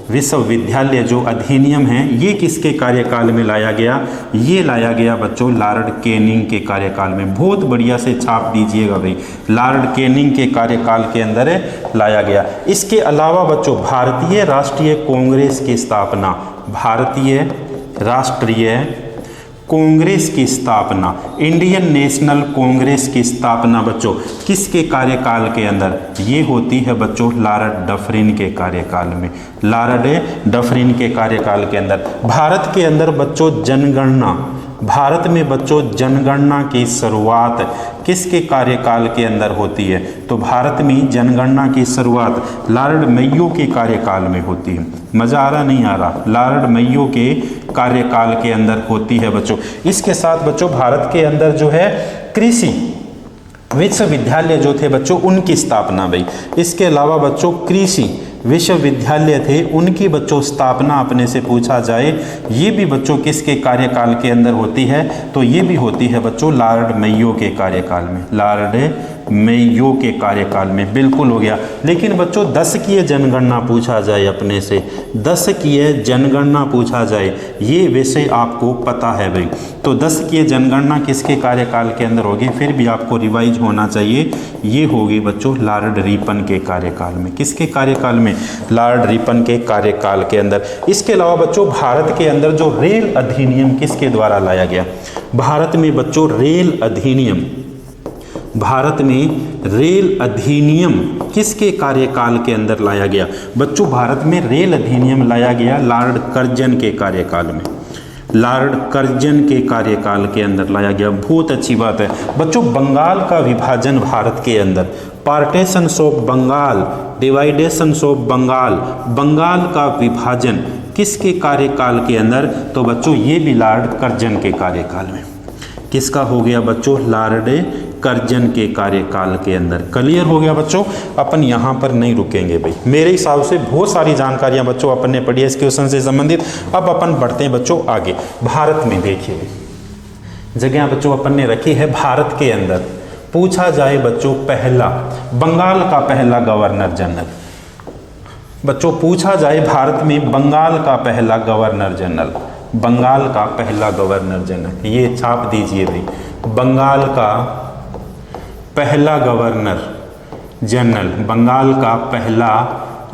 विश्वविद्यालय जो अधिनियम है ये किसके कार्यकाल में लाया गया? ये लाया गया बच्चों लॉर्ड कैनिंग के कार्यकाल में। बहुत बढ़िया से छाप दीजिएगा भाई, लॉर्ड कैनिंग के कार्यकाल के अंदर लाया गया। इसके अलावा बच्चों भारतीय राष्ट्रीय कांग्रेस की स्थापना, भारतीय राष्ट्रीय कांग्रेस की स्थापना, इंडियन नेशनल कांग्रेस की स्थापना बच्चों किसके कार्यकाल के अंदर? ये होती है बच्चों लॉर्ड डफरिन के कार्यकाल में, लॉर्ड डफरिन के कार्यकाल के अंदर। भारत के अंदर बच्चों जनगणना, भारत में बच्चों जनगणना की शुरुआत किसके कार्यकाल के अंदर होती है? तो भारत में जनगणना की शुरुआत लॉर्ड मेयो के कार्यकाल में होती है। मज़ा आ रहा नहीं आ रहा? लॉर्ड मेयो के कार्यकाल के अंदर होती है बच्चों। इसके साथ बच्चों भारत के अंदर जो है कृषि विश्वविद्यालय जो थे बच्चों उनकी स्थापना भाई। इसके अलावा बच्चों कृषि विश्वविद्यालय थे उनकी बच्चों स्थापना अपने से पूछा जाए, ये भी बच्चों किसके कार्यकाल के अंदर होती है? तो ये भी होती है बच्चों लॉर्ड मेयो के कार्यकाल में, लॉर्ड मेयो के कार्यकाल में। बिल्कुल हो गया। लेकिन बच्चों 10 की जनगणना पूछा जाए अपने से, 10 की जनगणना पूछा जाए, ये वैसे आपको पता है भाई। तो 10 की जनगणना किसके कार्यकाल के अंदर होगी? फिर भी आपको रिवाइज होना चाहिए। ये होगी बच्चों लॉर्ड रिपन के कार्यकाल में। किसके कार्यकाल में? लॉर्ड रिपन के कार्यकाल के अंदर। इसके अलावा बच्चों भारत के अंदर जो रेल अधिनियम किसके द्वारा लाया गया? भारत में बच्चों रेल अधिनियम, भारत में रेल अधिनियम किसके कार्यकाल के अंदर लाया गया? बच्चों भारत में रेल अधिनियम लाया गया लॉर्ड कर्जन के कार्यकाल में, लॉर्ड कर्जन के कार्यकाल के अंदर लाया गया। बहुत अच्छी बात है बच्चों। बंगाल का विभाजन भारत के अंदर, partitions of Bengal, divisions of Bengal, Bengal का विभाजन किसके कार्यकाल के अंदर? तो बच्चों ये भी लॉर्ड कर्जन के कार्यकाल में। किसका हो गया बच्चों? लॉर्ड कर्जन के कार्यकाल के अंदर। क्लियर हो गया बच्चों? अपन यहाँ पर नहीं रुकेंगे भाई। मेरे हिसाब से बहुत सारी जानकारियाँ बच्चों अपन ने पढ़ी है इस क्वेश्चन से संबंधित। अब अपन बढ़ते हैं बच्चों आगे। भारत में देखिए जगह बच्चों अपन ने रखी है, भारत के अंदर पूछा जाए बच्चों पहला बंगाल का पहला गवर्नर जनरल, बच्चों पूछा जाए भारत में बंगाल का पहला गवर्नर जनरल, बंगाल का पहला गवर्नर जनरल, ये छाप दीजिए भाई। बंगाल का पहला गवर्नर जनरल, बंगाल का पहला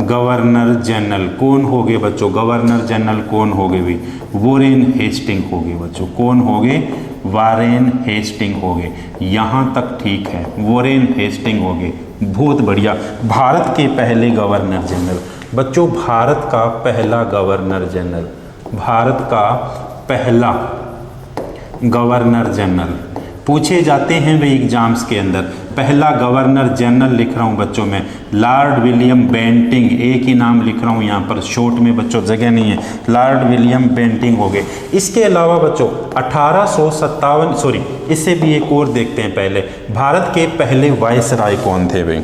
गवर्नर जनरल कौन हो गए बच्चों? गवर्नर जनरल कौन हो गए भाई? वॉरेन हेस्टिंग हो गए बच्चों। कौन हो गए? वॉरेन हेस्टिंग हो गए। यहाँ तक ठीक है, वॉरेन हेस्टिंग हो गए। बहुत बढ़िया। भारत के पहले गवर्नर जनरल बच्चों, भारत का पहला गवर्नर जनरल, भारत का पहला गवर्नर जनरल पूछे जाते हैं वे एग्जाम्स के अंदर। पहला गवर्नर जनरल लिख रहा हूँ बच्चों में, लॉर्ड विलियम बेंटिंग, एक ही नाम लिख रहा हूँ यहाँ पर, शॉर्ट में बच्चों जगह नहीं है, लॉर्ड विलियम बेंटिंग हो गए। इसके अलावा बच्चों 1857, सॉरी इससे भी एक और देखते हैं पहले, भारत के पहले वायसराय कौन थे भाई?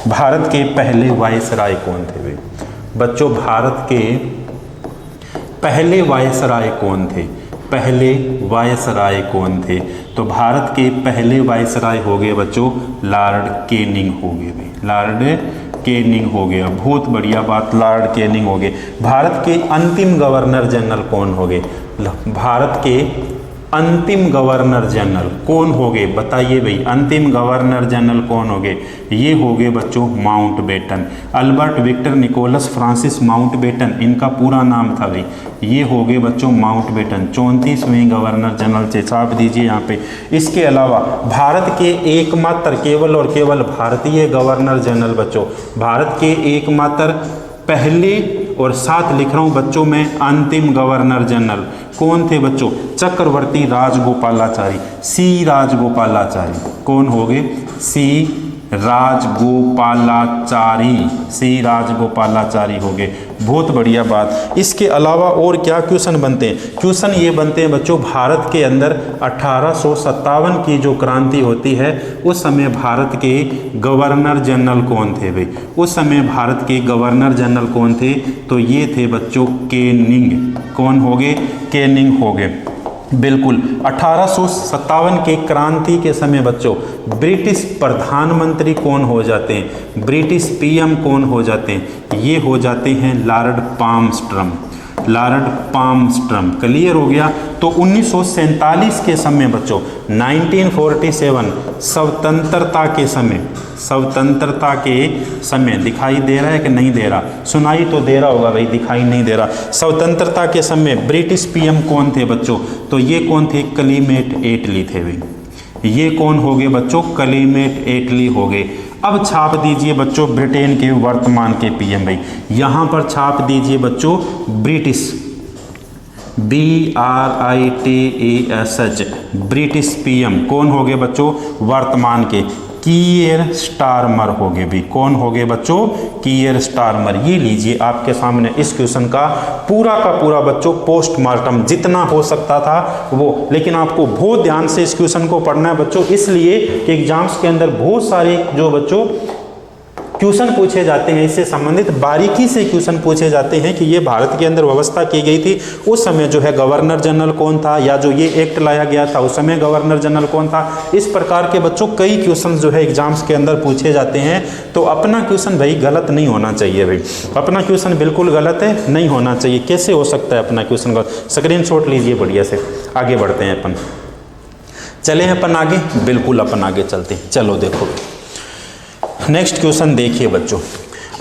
भारत के पहले वायसराय कौन थे भाई? बच्चों भारत के पहले वायसराय कौन थे? पहले वायसराय कौन थे? तो भारत के पहले वायसराय हो गए बच्चों लॉर्ड कैनिंग हो गए भाई, लॉर्ड कैनिंग हो गया, बहुत बढ़िया बात, लॉर्ड कैनिंग हो गए। भारत के अंतिम गवर्नर जनरल कौन हो गए? भारत के अंतिम गवर्नर जनरल कौन हो गए? बताइए भाई, अंतिम गवर्नर जनरल कौन हो गए? ये हो गए बच्चों Mountbatten, Albert Victor Nicholas Francis Mountbatten, इनका पूरा नाम था भाई। ये हो गए बच्चों माउंटबेटन, 34वें गवर्नर जनरल से, छाप दीजिए यहाँ पे। इसके अलावा भारत के एकमात्र, केवल और केवल भारतीय गवर्नर जनरल बच्चों, भारत के एकमात्र पहले और साथ लिख रहा हूँ बच्चों में अंतिम गवर्नर जनरल कौन थे बच्चों? चक्रवर्ती राजगोपालाचारी, सी राजगोपालाचारी। कौन हो गए? सी राजगोपालाचारी, सी राजगोपालाचारी हो गए, बहुत बढ़िया बात। इसके अलावा और क्या क्वेश्चन बनते हैं? क्वेश्चन ये बनते हैं बच्चों, भारत के अंदर 1857 की जो क्रांति होती है उस समय भारत के गवर्नर जनरल कौन थे भाई? उस समय भारत के गवर्नर जनरल कौन थे? तो ये थे बच्चों कैनिंग। कौन हो गए? कैनिंग हो गए, बिल्कुल। 1857 के क्रांति के समय बच्चों ब्रिटिश प्रधानमंत्री कौन हो जाते हैं? ब्रिटिश पीएम कौन हो जाते हैं? ये हो जाते हैं लॉर्ड पाल्मस्ट्रम, लॉर्ड पाल्मस्ट्रम। क्लियर हो गया। तो 1947 के समय बच्चों, 1947 स्वतंत्रता के समय, स्वतंत्रता के समय, दिखाई दे रहा है कि नहीं दे रहा? सुनाई तो दे रहा होगा भाई, दिखाई नहीं दे रहा। स्वतंत्रता के समय ब्रिटिश पीएम कौन थे बच्चों? तो ये कौन थे? क्लीमेट एटली थे भाई। ये कौन हो गए बच्चों? क्लीमेट एटली हो गए। अब छाप दीजिए बच्चों ब्रिटेन के वर्तमान के पीएम भाई, यहाँ पर छाप दीजिए बच्चों ब्रिटिश, BRITASH, ब्रिटिश पीएम कौन हो गए बच्चों? वर्तमान के कीयर स्टारमर हो गए भी। कौन हो गए बच्चों? कीयर स्टारमर। ये लीजिए आपके सामने इस क्वेश्चन का पूरा बच्चों पोस्टमार्टम जितना हो सकता था वो, लेकिन आपको बहुत ध्यान से इस क्वेश्चन को पढ़ना है बच्चों, इसलिए कि एग्जाम्स के अंदर बहुत सारे जो बच्चों क्वेश्चन पूछे जाते हैं, इससे संबंधित बारीकी से क्वेश्चन पूछे जाते हैं कि ये भारत के अंदर व्यवस्था की गई थी उस समय जो है गवर्नर जनरल कौन था, या जो ये एक्ट लाया गया था उस समय गवर्नर जनरल कौन था। इस प्रकार के बच्चों कई क्वेश्चन जो है एग्जाम्स के अंदर पूछे जाते हैं। तो अपना क्वेश्चन भाई गलत नहीं होना चाहिए भाई, अपना क्वेश्चन बिल्कुल गलत है, नहीं होना चाहिए। कैसे हो सकता है अपना क्वेश्चन गलत? स्क्रीनशॉट लीजिए बढ़िया से, आगे बढ़ते हैं अपन। चले हैं अपन आगे, बिल्कुल अपन आगे चलते हैं। चलो देखो नेक्स्ट क्वेश्चन देखिए बच्चों,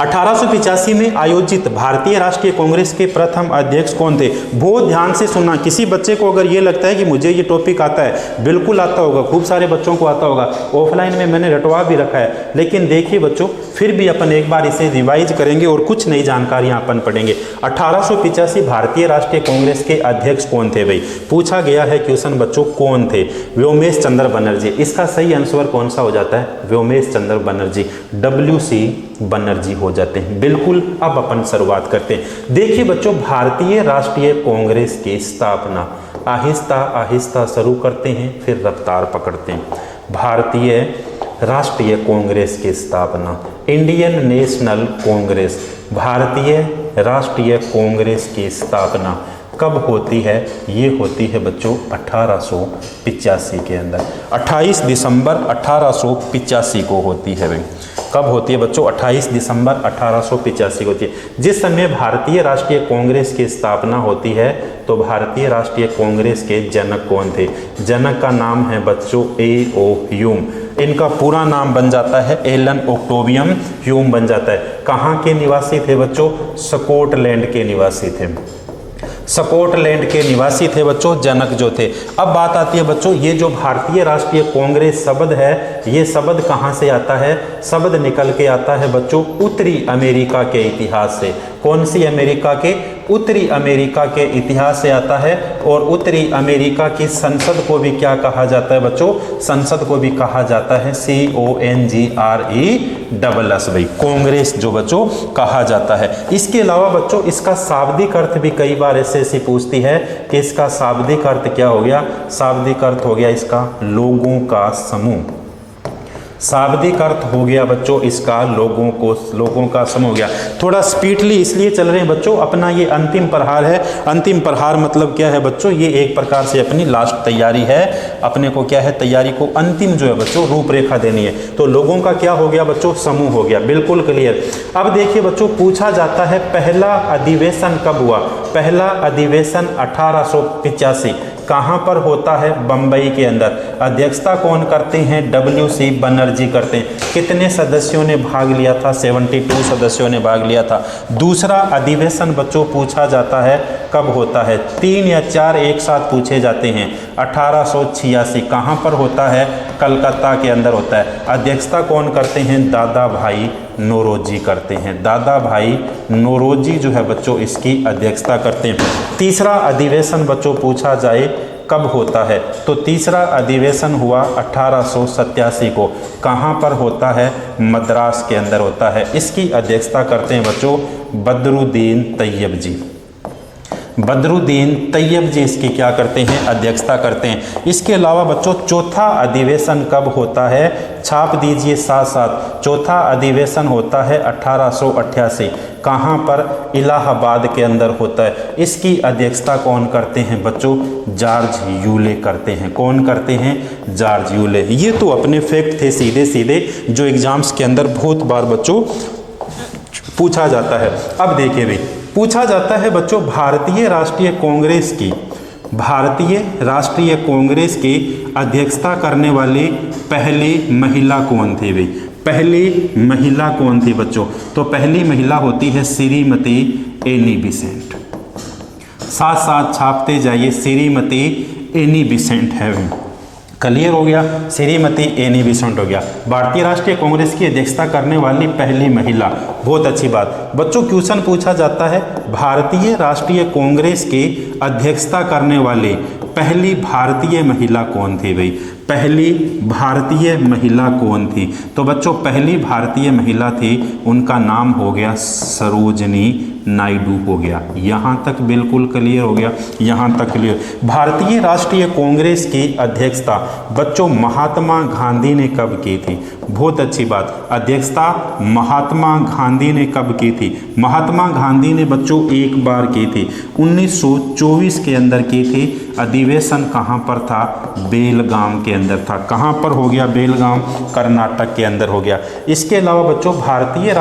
1885 में आयोजित भारतीय राष्ट्रीय कांग्रेस के प्रथम अध्यक्ष कौन थे? बहुत ध्यान से सुनना। किसी बच्चे को अगर ये लगता है कि मुझे ये टॉपिक आता है, बिल्कुल आता होगा, खूब सारे बच्चों को आता होगा, ऑफलाइन में मैंने रटवा भी रखा है। लेकिन देखिए बच्चों, फिर भी अपन एक बार इसे रिवाइज करेंगे और कुछ नई जानकारियां अपन पढ़ेंगे। 1885 भारतीय राष्ट्रीय कांग्रेस के अध्यक्ष कौन थे भाई? पूछा गया है क्वेश्चन बच्चों, कौन थे? व्योमेश चंद्र बनर्जी। इसका सही आंसर कौन सा हो जाता है? व्योमेश चंद्र बनर्जी, WC बनर्जी हो जाते हैं। बिल्कुल। अब अपन शुरुआत करते हैं। देखिए बच्चों, भारतीय राष्ट्रीय कांग्रेस की स्थापना आहिस्ता आहिस्ता शुरू करते हैं, फिर रफ्तार पकड़ते हैं। भारतीय राष्ट्रीय कांग्रेस की स्थापना, इंडियन नेशनल कांग्रेस, भारतीय राष्ट्रीय कांग्रेस की स्थापना कब होती है? ये होती है बच्चों 1885 के अंदर, 28 दिसंबर 1885 को होती है भाई। कब होती है बच्चों? 28 दिसंबर 1885 को होती है। जिस समय भारतीय राष्ट्रीय कांग्रेस की स्थापना होती है तो भारतीय राष्ट्रीय कांग्रेस के जनक कौन थे? जनक का नाम है बच्चों A.O. ह्यूम। इनका पूरा नाम बन जाता है एलन ऑक्टेवियन ह्यूम बन जाता है। कहाँ के निवासी थे बच्चों? स्कॉटलैंड के निवासी थे, स्कॉटलैंड के निवासी थे बच्चों जनक जो थे। अब बात आती है बच्चों, ये जो भारतीय राष्ट्रीय कांग्रेस शब्द है, ये शब्द कहाँ से आता है? शब्द निकल के आता है बच्चों उत्तरी अमेरिका के इतिहास से। कौन सी अमेरिका के? उत्तरी अमेरिका के इतिहास से आता है। और उत्तरी अमेरिका की संसद को भी क्या कहा जाता है बच्चों? संसद को भी कहा जाता है CONGRESS भाई, कांग्रेस जो बच्चों कहा जाता है। इसके अलावा बच्चों इसका शाब्दिक अर्थ भी कई बार SSC पूछती है कि इसका शाब्दिक अर्थ क्या हो गया? शाब्दिक अर्थ हो गया इसका लोगों का समूह। शाब्दिक अर्थ हो गया बच्चों इसका लोगों का समूह हो गया। थोड़ा स्पीडली इसलिए चल रहे हैं बच्चों, अपना ये अंतिम प्रहार है। अंतिम प्रहार मतलब क्या है बच्चों? ये एक प्रकार से अपनी लास्ट तैयारी है। अपने को क्या है? तैयारी को अंतिम जो है बच्चों रूपरेखा देनी है। तो लोगों का क्या हो गया बच्चों? समूह हो गया, बिल्कुल क्लियर। अब देखिए बच्चों, पूछा जाता है पहला अधिवेशन कब हुआ? पहला अधिवेशन 1885 कहाँ पर होता है? बंबई के अंदर। अध्यक्षता कौन करते हैं? WC बनर्जी करते हैं। कितने सदस्यों ने भाग लिया था? 72 सदस्यों ने भाग लिया था। दूसरा अधिवेशन बच्चों पूछा जाता है कब होता है? 3 या 4 एक साथ पूछे जाते हैं। 1886 कहाँ पर होता है? कलकत्ता के अंदर होता है। अध्यक्षता कौन करते हैं? दादा भाई नौरोजी करते हैं। दादा भाई नौरोजी जो है बच्चों इसकी अध्यक्षता करते हैं। तीसरा अधिवेशन बच्चों पूछा जाए कब होता है? तो तीसरा अधिवेशन हुआ 1887 को। कहाँ पर होता है? मद्रास के अंदर होता है। इसकी अध्यक्षता करते हैं बच्चों बदरुद्दीन तैयब जी। बदरुद्दीन तैयब जी इसकी क्या करते हैं? अध्यक्षता करते हैं। इसके अलावा बच्चों चौथा अधिवेशन कब होता है? छाप दीजिए साथ साथ। चौथा अधिवेशन होता है 1888। कहाँ पर? इलाहाबाद के अंदर होता है। इसकी अध्यक्षता कौन करते हैं बच्चों? जॉर्ज यूले करते हैं। कौन करते हैं? George Yule. ये तो अपने फैक्ट थे सीधे सीधे जो एग्जाम्स के अंदर बहुत बार बच्चों पूछा जाता है। अब देखिए भाई, पूछा जाता है बच्चों भारतीय राष्ट्रीय कांग्रेस की अध्यक्षता करने वाली पहली महिला कौन थी भाई? पहली महिला कौन थी बच्चों? तो पहली महिला होती है श्रीमती एनी बेसेंट। साथ साथ छापते जाइए, श्रीमती एनी बेसेंट है। क्लियर हो गया? श्रीमती एनी बेसेंट हो गया। भारतीय राष्ट्रीय कांग्रेस की अध्यक्षता करने वाली पहली महिला, बहुत अच्छी बात। बच्चों क्वेश्चन पूछा जाता है भारतीय राष्ट्रीय कांग्रेस की अध्यक्षता करने वाली पहली भारतीय महिला कौन थी भाई? पहली भारतीय महिला कौन थी? तो बच्चों पहली भारतीय महिला थी, उनका नाम हो गया सरोजनी नायडू हो गया। यहाँ तक बिल्कुल क्लियर हो गया? यहाँ तक क्लियर। भारतीय राष्ट्रीय कांग्रेस की अध्यक्षता बच्चों महात्मा गांधी ने कब की थी? बहुत अच्छी बात। अध्यक्षता महात्मा गांधी ने कब की थी? महात्मा गांधी ने बच्चों एक बार की थी, 1924 के अंदर की थी। अधिवेशन कहाँ पर था? बेलगाम के अंदर था। कहाँ पर हो गया? बेलगाम, कर्नाटक के अंदर हो गया। इसके अलावा बच्चों भारतीय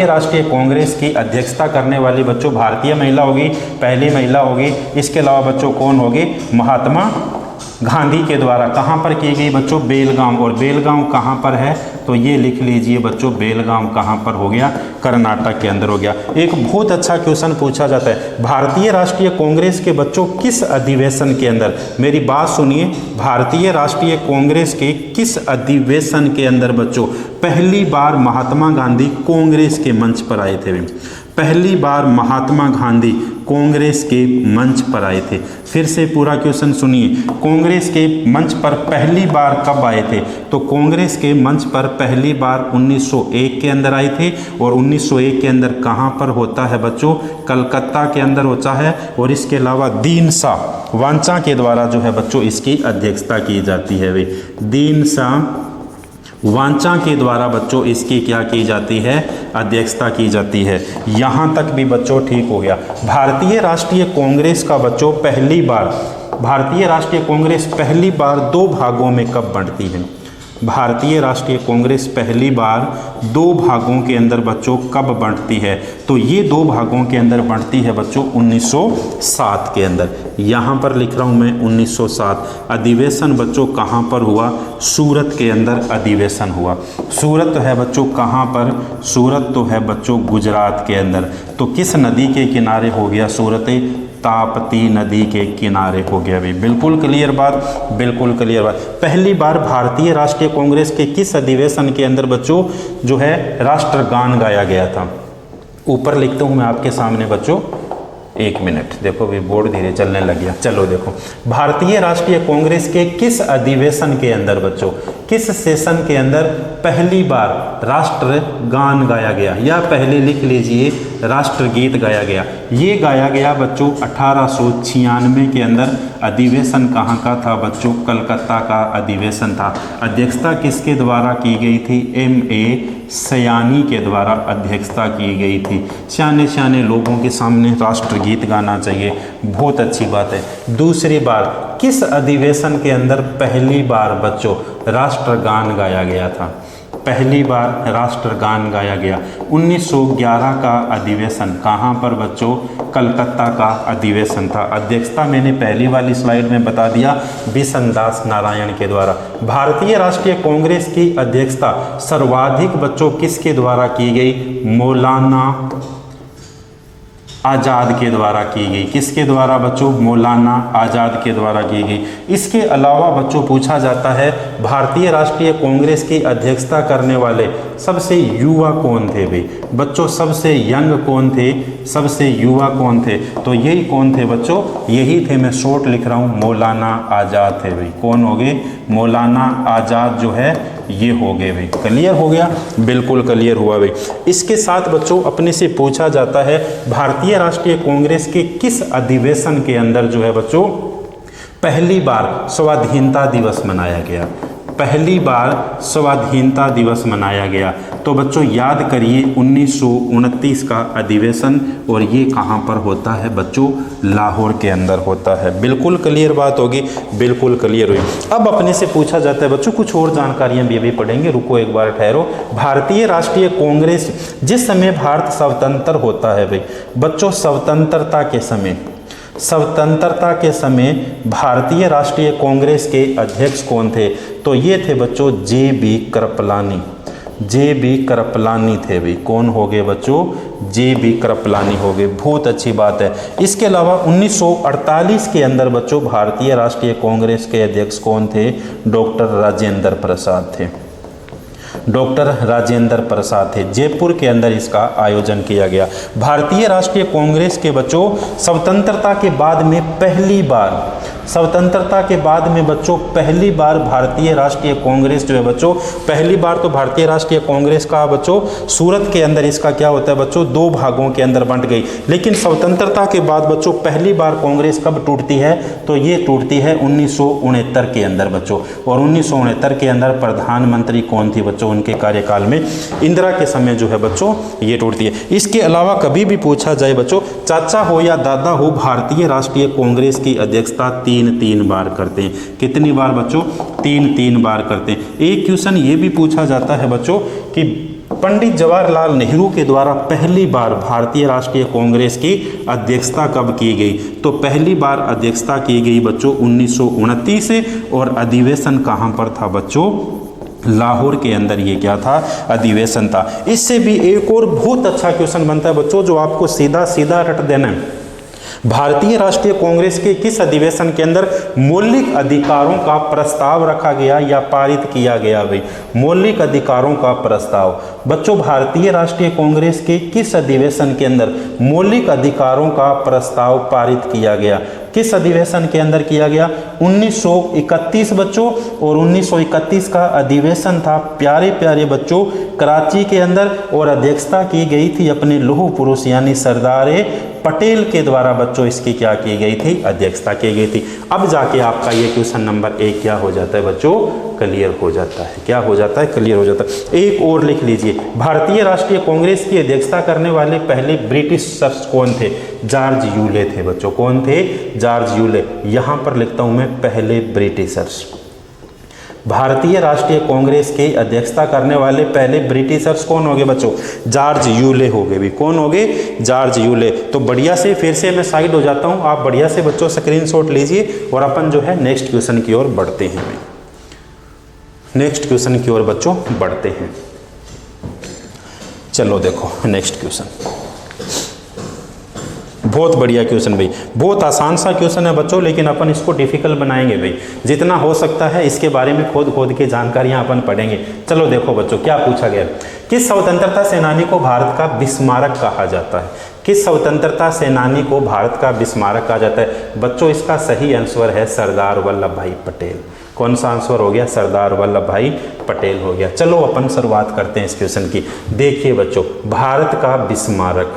राष्ट्रीय कांग्रेस की अध्यक्षता करने वाली बच्चों भारतीय महिला होगी, पहली महिला होगी। इसके अलावा बच्चों कौन होगी? महात्मा गांधी के द्वारा। कहाँ पर की गई बच्चों? बेलगाम। और बेलगाम कहाँ पर है? तो ये लिख लीजिए बच्चों, बेलगाम कहाँ पर हो गया? कर्नाटक के अंदर हो गया। एक बहुत अच्छा क्वेश्चन पूछा जाता है भारतीय राष्ट्रीय कांग्रेस के बच्चों किस अधिवेशन के अंदर? मेरी बात सुनिए, भारतीय राष्ट्रीय कांग्रेस के किस अधिवेशन के अंदर बच्चों पहली बार महात्मा गांधी कांग्रेस के मंच पर आए थे? पहली बार महात्मा गांधी कांग्रेस के मंच पर आए थे। फिर से पूरा क्वेश्चन सुनिए, कांग्रेस के मंच पर पहली बार कब आए थे? तो कांग्रेस के मंच पर पहली बार 1901 के अंदर आए थे। और 1901 के अंदर कहाँ पर होता है बच्चों? कलकत्ता के अंदर होता है। और इसके अलावा दीन शाह वांचा के द्वारा जो है बच्चों इसकी अध्यक्षता की जाती है। वे दीन शाह वांचा के द्वारा बच्चों इसकी क्या की जाती है? अध्यक्षता की जाती है। यहाँ तक भी बच्चों ठीक हो गया। भारतीय राष्ट्रीय कांग्रेस का बच्चों भारतीय राष्ट्रीय कांग्रेस पहली बार 2 भागों में कब बढ़ती है? भारतीय राष्ट्रीय कांग्रेस पहली बार 2 भागों के अंदर बच्चों कब बढ़ती है? तो ये 2 भागों के अंदर बढ़ती है बच्चों 1907 के अंदर। यहाँ पर लिख रहा हूँ मैं 1907। अधिवेशन बच्चों कहाँ पर हुआ? सूरत के अंदर अधिवेशन हुआ। सूरत है बच्चों कहाँ पर? सूरत तो है बच्चों गुजरात के अंदर। तो किस नदी के किनारे हो गया सूरत? ताप्ती नदी के किनारे हो गया भाई। बिल्कुल क्लियर बात, बिल्कुल क्लियर बात। पहली बार भारतीय राष्ट्रीय कांग्रेस के किस अधिवेशन के अंदर बच्चों जो है राष्ट्रगान गाया गया था? ऊपर लिखता हूँ मैं आपके सामने बच्चों, 1 मिनट। देखो भी बोर्ड धीरे चलने लग गया। चलो देखो, भारतीय राष्ट्रीय कांग्रेस के किस अधिवेशन के अंदर बच्चों, किस सेशन के अंदर पहली बार राष्ट्रगान गाया गया, या पहले लिख लीजिए राष्ट्रगीत गाया गया। ये गाया गया बच्चों 1896 के अंदर। अधिवेशन कहाँ का था बच्चों? कलकत्ता का अधिवेशन था। अध्यक्षता किसके द्वारा की गई थी? M.A. सयानी के द्वारा अध्यक्षता की गई थी। सियाने सियाने लोगों के सामने राष्ट्रगीत गाना चाहिए, बहुत अच्छी बात है। दूसरी बार किस अधिवेशन के अंदर पहली बार बच्चों राष्ट्रगान गाया गया था? पहली बार राष्ट्रगान गाया गया 1911 का अधिवेशन। कहाँ पर बच्चों? कलकत्ता का अधिवेशन था। अध्यक्षता मैंने पहली वाली स्लाइड में बता दिया, बिशनदास नारायण के द्वारा। भारतीय राष्ट्रीय कांग्रेस की अध्यक्षता सर्वाधिक बच्चों किसके द्वारा की गई? मौलाना आज़ाद के द्वारा की गई। किसके द्वारा बच्चों? मौलाना आज़ाद के द्वारा की गई। इसके अलावा बच्चों पूछा जाता है भारतीय राष्ट्रीय कांग्रेस की अध्यक्षता करने वाले सबसे युवा कौन थे भाई? बच्चों सबसे यंग कौन थे? सबसे युवा कौन थे? तो यही कौन थे बच्चों? यही थे, मैं शॉर्ट लिख रहा हूँ, मौलाना आज़ाद थे भाई। कौन हो गए? मौलाना आज़ाद जो है ये हो गए भाई। क्लियर हो गया? बिल्कुल क्लियर हुआ भाई। इसके साथ बच्चों अपने से पूछा जाता है भारतीय राष्ट्रीय कांग्रेस के किस अधिवेशन के अंदर जो है बच्चों पहली बार स्वाधीनता दिवस मनाया गया? पहली बार स्वाधीनता दिवस मनाया गया। तो बच्चों याद करिए 1929 का अधिवेशन, और ये कहाँ पर होता है बच्चों? लाहौर के अंदर होता है। बिल्कुल क्लियर बात होगी, बिल्कुल क्लियर हुई। अब अपने से पूछा जाता है बच्चों कुछ और जानकारियाँ भी अभी पढ़ेंगे, रुको एक बार ठहरो। भारतीय राष्ट्रीय कांग्रेस जिस समय भारत स्वतंत्र होता है भाई बच्चों, स्वतंत्रता के समय भारतीय राष्ट्रीय कांग्रेस के अध्यक्ष कौन थे? तो ये थे बच्चों J.B. कृपलानी। J.B. कृपलानी थे भाई। कौन हो गए बच्चों? J.B. कृपलानी हो गए, बहुत अच्छी बात है। इसके अलावा 1948 के अंदर बच्चों भारतीय राष्ट्रीय कांग्रेस के अध्यक्ष कौन थे? डॉक्टर राजेंद्र प्रसाद थे। डॉक्टर राजेंद्र प्रसाद थे। जयपुर के अंदर इसका आयोजन किया गया। भारतीय राष्ट्रीय कांग्रेस के बच्चों स्वतंत्रता के बाद में पहली बार भारतीय राष्ट्रीय कांग्रेस जो है बच्चों, पहली बार तो भारतीय राष्ट्रीय कांग्रेस का बच्चों सूरत के अंदर इसका क्या होता है बच्चों? 2 भागों के अंदर बंट गई। लेकिन स्वतंत्रता के बाद बच्चों पहली बार कांग्रेस कब टूटती है? तो ये टूटती है 1969 के अंदर बच्चों। और 1969 के अंदर प्रधानमंत्री कौन थी बच्चों? उनके कार्यकाल में इंदिरा के समय जो है बच्चों ये टूटती है। इसके अलावा कभी भी पूछा जाए बच्चों, चाचा हो या दादा हो, भारतीय राष्ट्रीय कांग्रेस की अध्यक्षता 3 बार करते हैं। कितनी बार बच्चों? 3 बार करते हैं। एक क्वेश्चन ये भी पूछा जाता है बच्चों कि पंडित जवाहरलाल नेहरू के द्वारा पहली बार भारतीय राष्ट्रीय कांग्रेस की अध्यक्षता कब की गई? तो पहली बार अध्यक्षता की गई बच्चों 1929 से, और अधिवेशन कहाँ पर था बच्चों? लाहौर के अंदर ये क्या था? अधिवेशन था। इससे भी एक और बहुत अच्छा क्वेश्चन बनता है बच्चों जो आपको सीधा सीधा रट देना है। भारतीय राष्ट्रीय कांग्रेस के किस अधिवेशन के अंदर मौलिक अधिकारों का प्रस्ताव रखा गया या पारित किया गया भाई? मौलिक अधिकारों का प्रस्ताव बच्चों भारतीय राष्ट्रीय कांग्रेस के किस अधिवेशन के अंदर मौलिक अधिकारों का प्रस्ताव पारित किया गया? किस अधिवेशन के अंदर किया गया? 1931 बच्चों। और 1931 का अधिवेशन था प्यारे प्यारे बच्चों कराची के अंदर, और अध्यक्षता की गई थी अपने लौह पुरुष यानी सरदार पटेल के द्वारा बच्चों इसकी क्या की गई थी? अध्यक्षता की गई थी। अब जाके आपका ये क्वेश्चन नंबर 1 क्या हो जाता है बच्चों? क्लियर हो जाता है। क्या हो जाता है? क्लियर हो जाता है। एक और लिख लीजिए, भारतीय राष्ट्रीय कांग्रेस की अध्यक्षता करने वाले पहले ब्रिटिशर्स कौन थे? जॉर्ज यूले थे बच्चों। कौन थे? George Yule. यहां पर लिखता हूं मैं पहले ब्रिटिशर्स। भारतीय राष्ट्रीय कांग्रेस की अध्यक्षता करने वाले पहले ब्रिटिशर्स कौन हो गए बच्चों? जॉर्ज यूले हो गए भी। कौन हो गए? George Yule. तो बढ़िया से फिर से मैं साइड हो जाता हूं, आप बढ़िया से बच्चों स्क्रीनशॉट लीजिए और अपन जो है नेक्स्ट क्वेश्चन की ओर बढ़ते हैं। नेक्स्ट क्वेश्चन की ओर बच्चों बढ़ते हैं। चलो देखो नेक्स्ट क्वेश्चन। बहुत बढ़िया क्वेश्चन भाई, बहुत आसान सा क्वेश्चन है बच्चों, लेकिन अपन इसको डिफिकल्ट बनाएंगे भाई, जितना हो सकता है इसके बारे में खोद के जानकारियां अपन पढ़ेंगे। चलो देखो बच्चों क्या पूछा गया, किस स्वतंत्रता सेनानी को भारत का बिस्मारक कहा जाता है? किस स्वतंत्रता सेनानी को भारत का बिस्मारक कहा जाता है? बच्चों इसका सही आंसर है सरदार वल्लभ भाई पटेल। कौन सा आंसर हो गया? सरदार वल्लभ भाई पटेल हो गया। चलो अपन शुरुआत करते हैं इस क्वेश्चन की। देखिए बच्चों, भारत का बिस्मारक,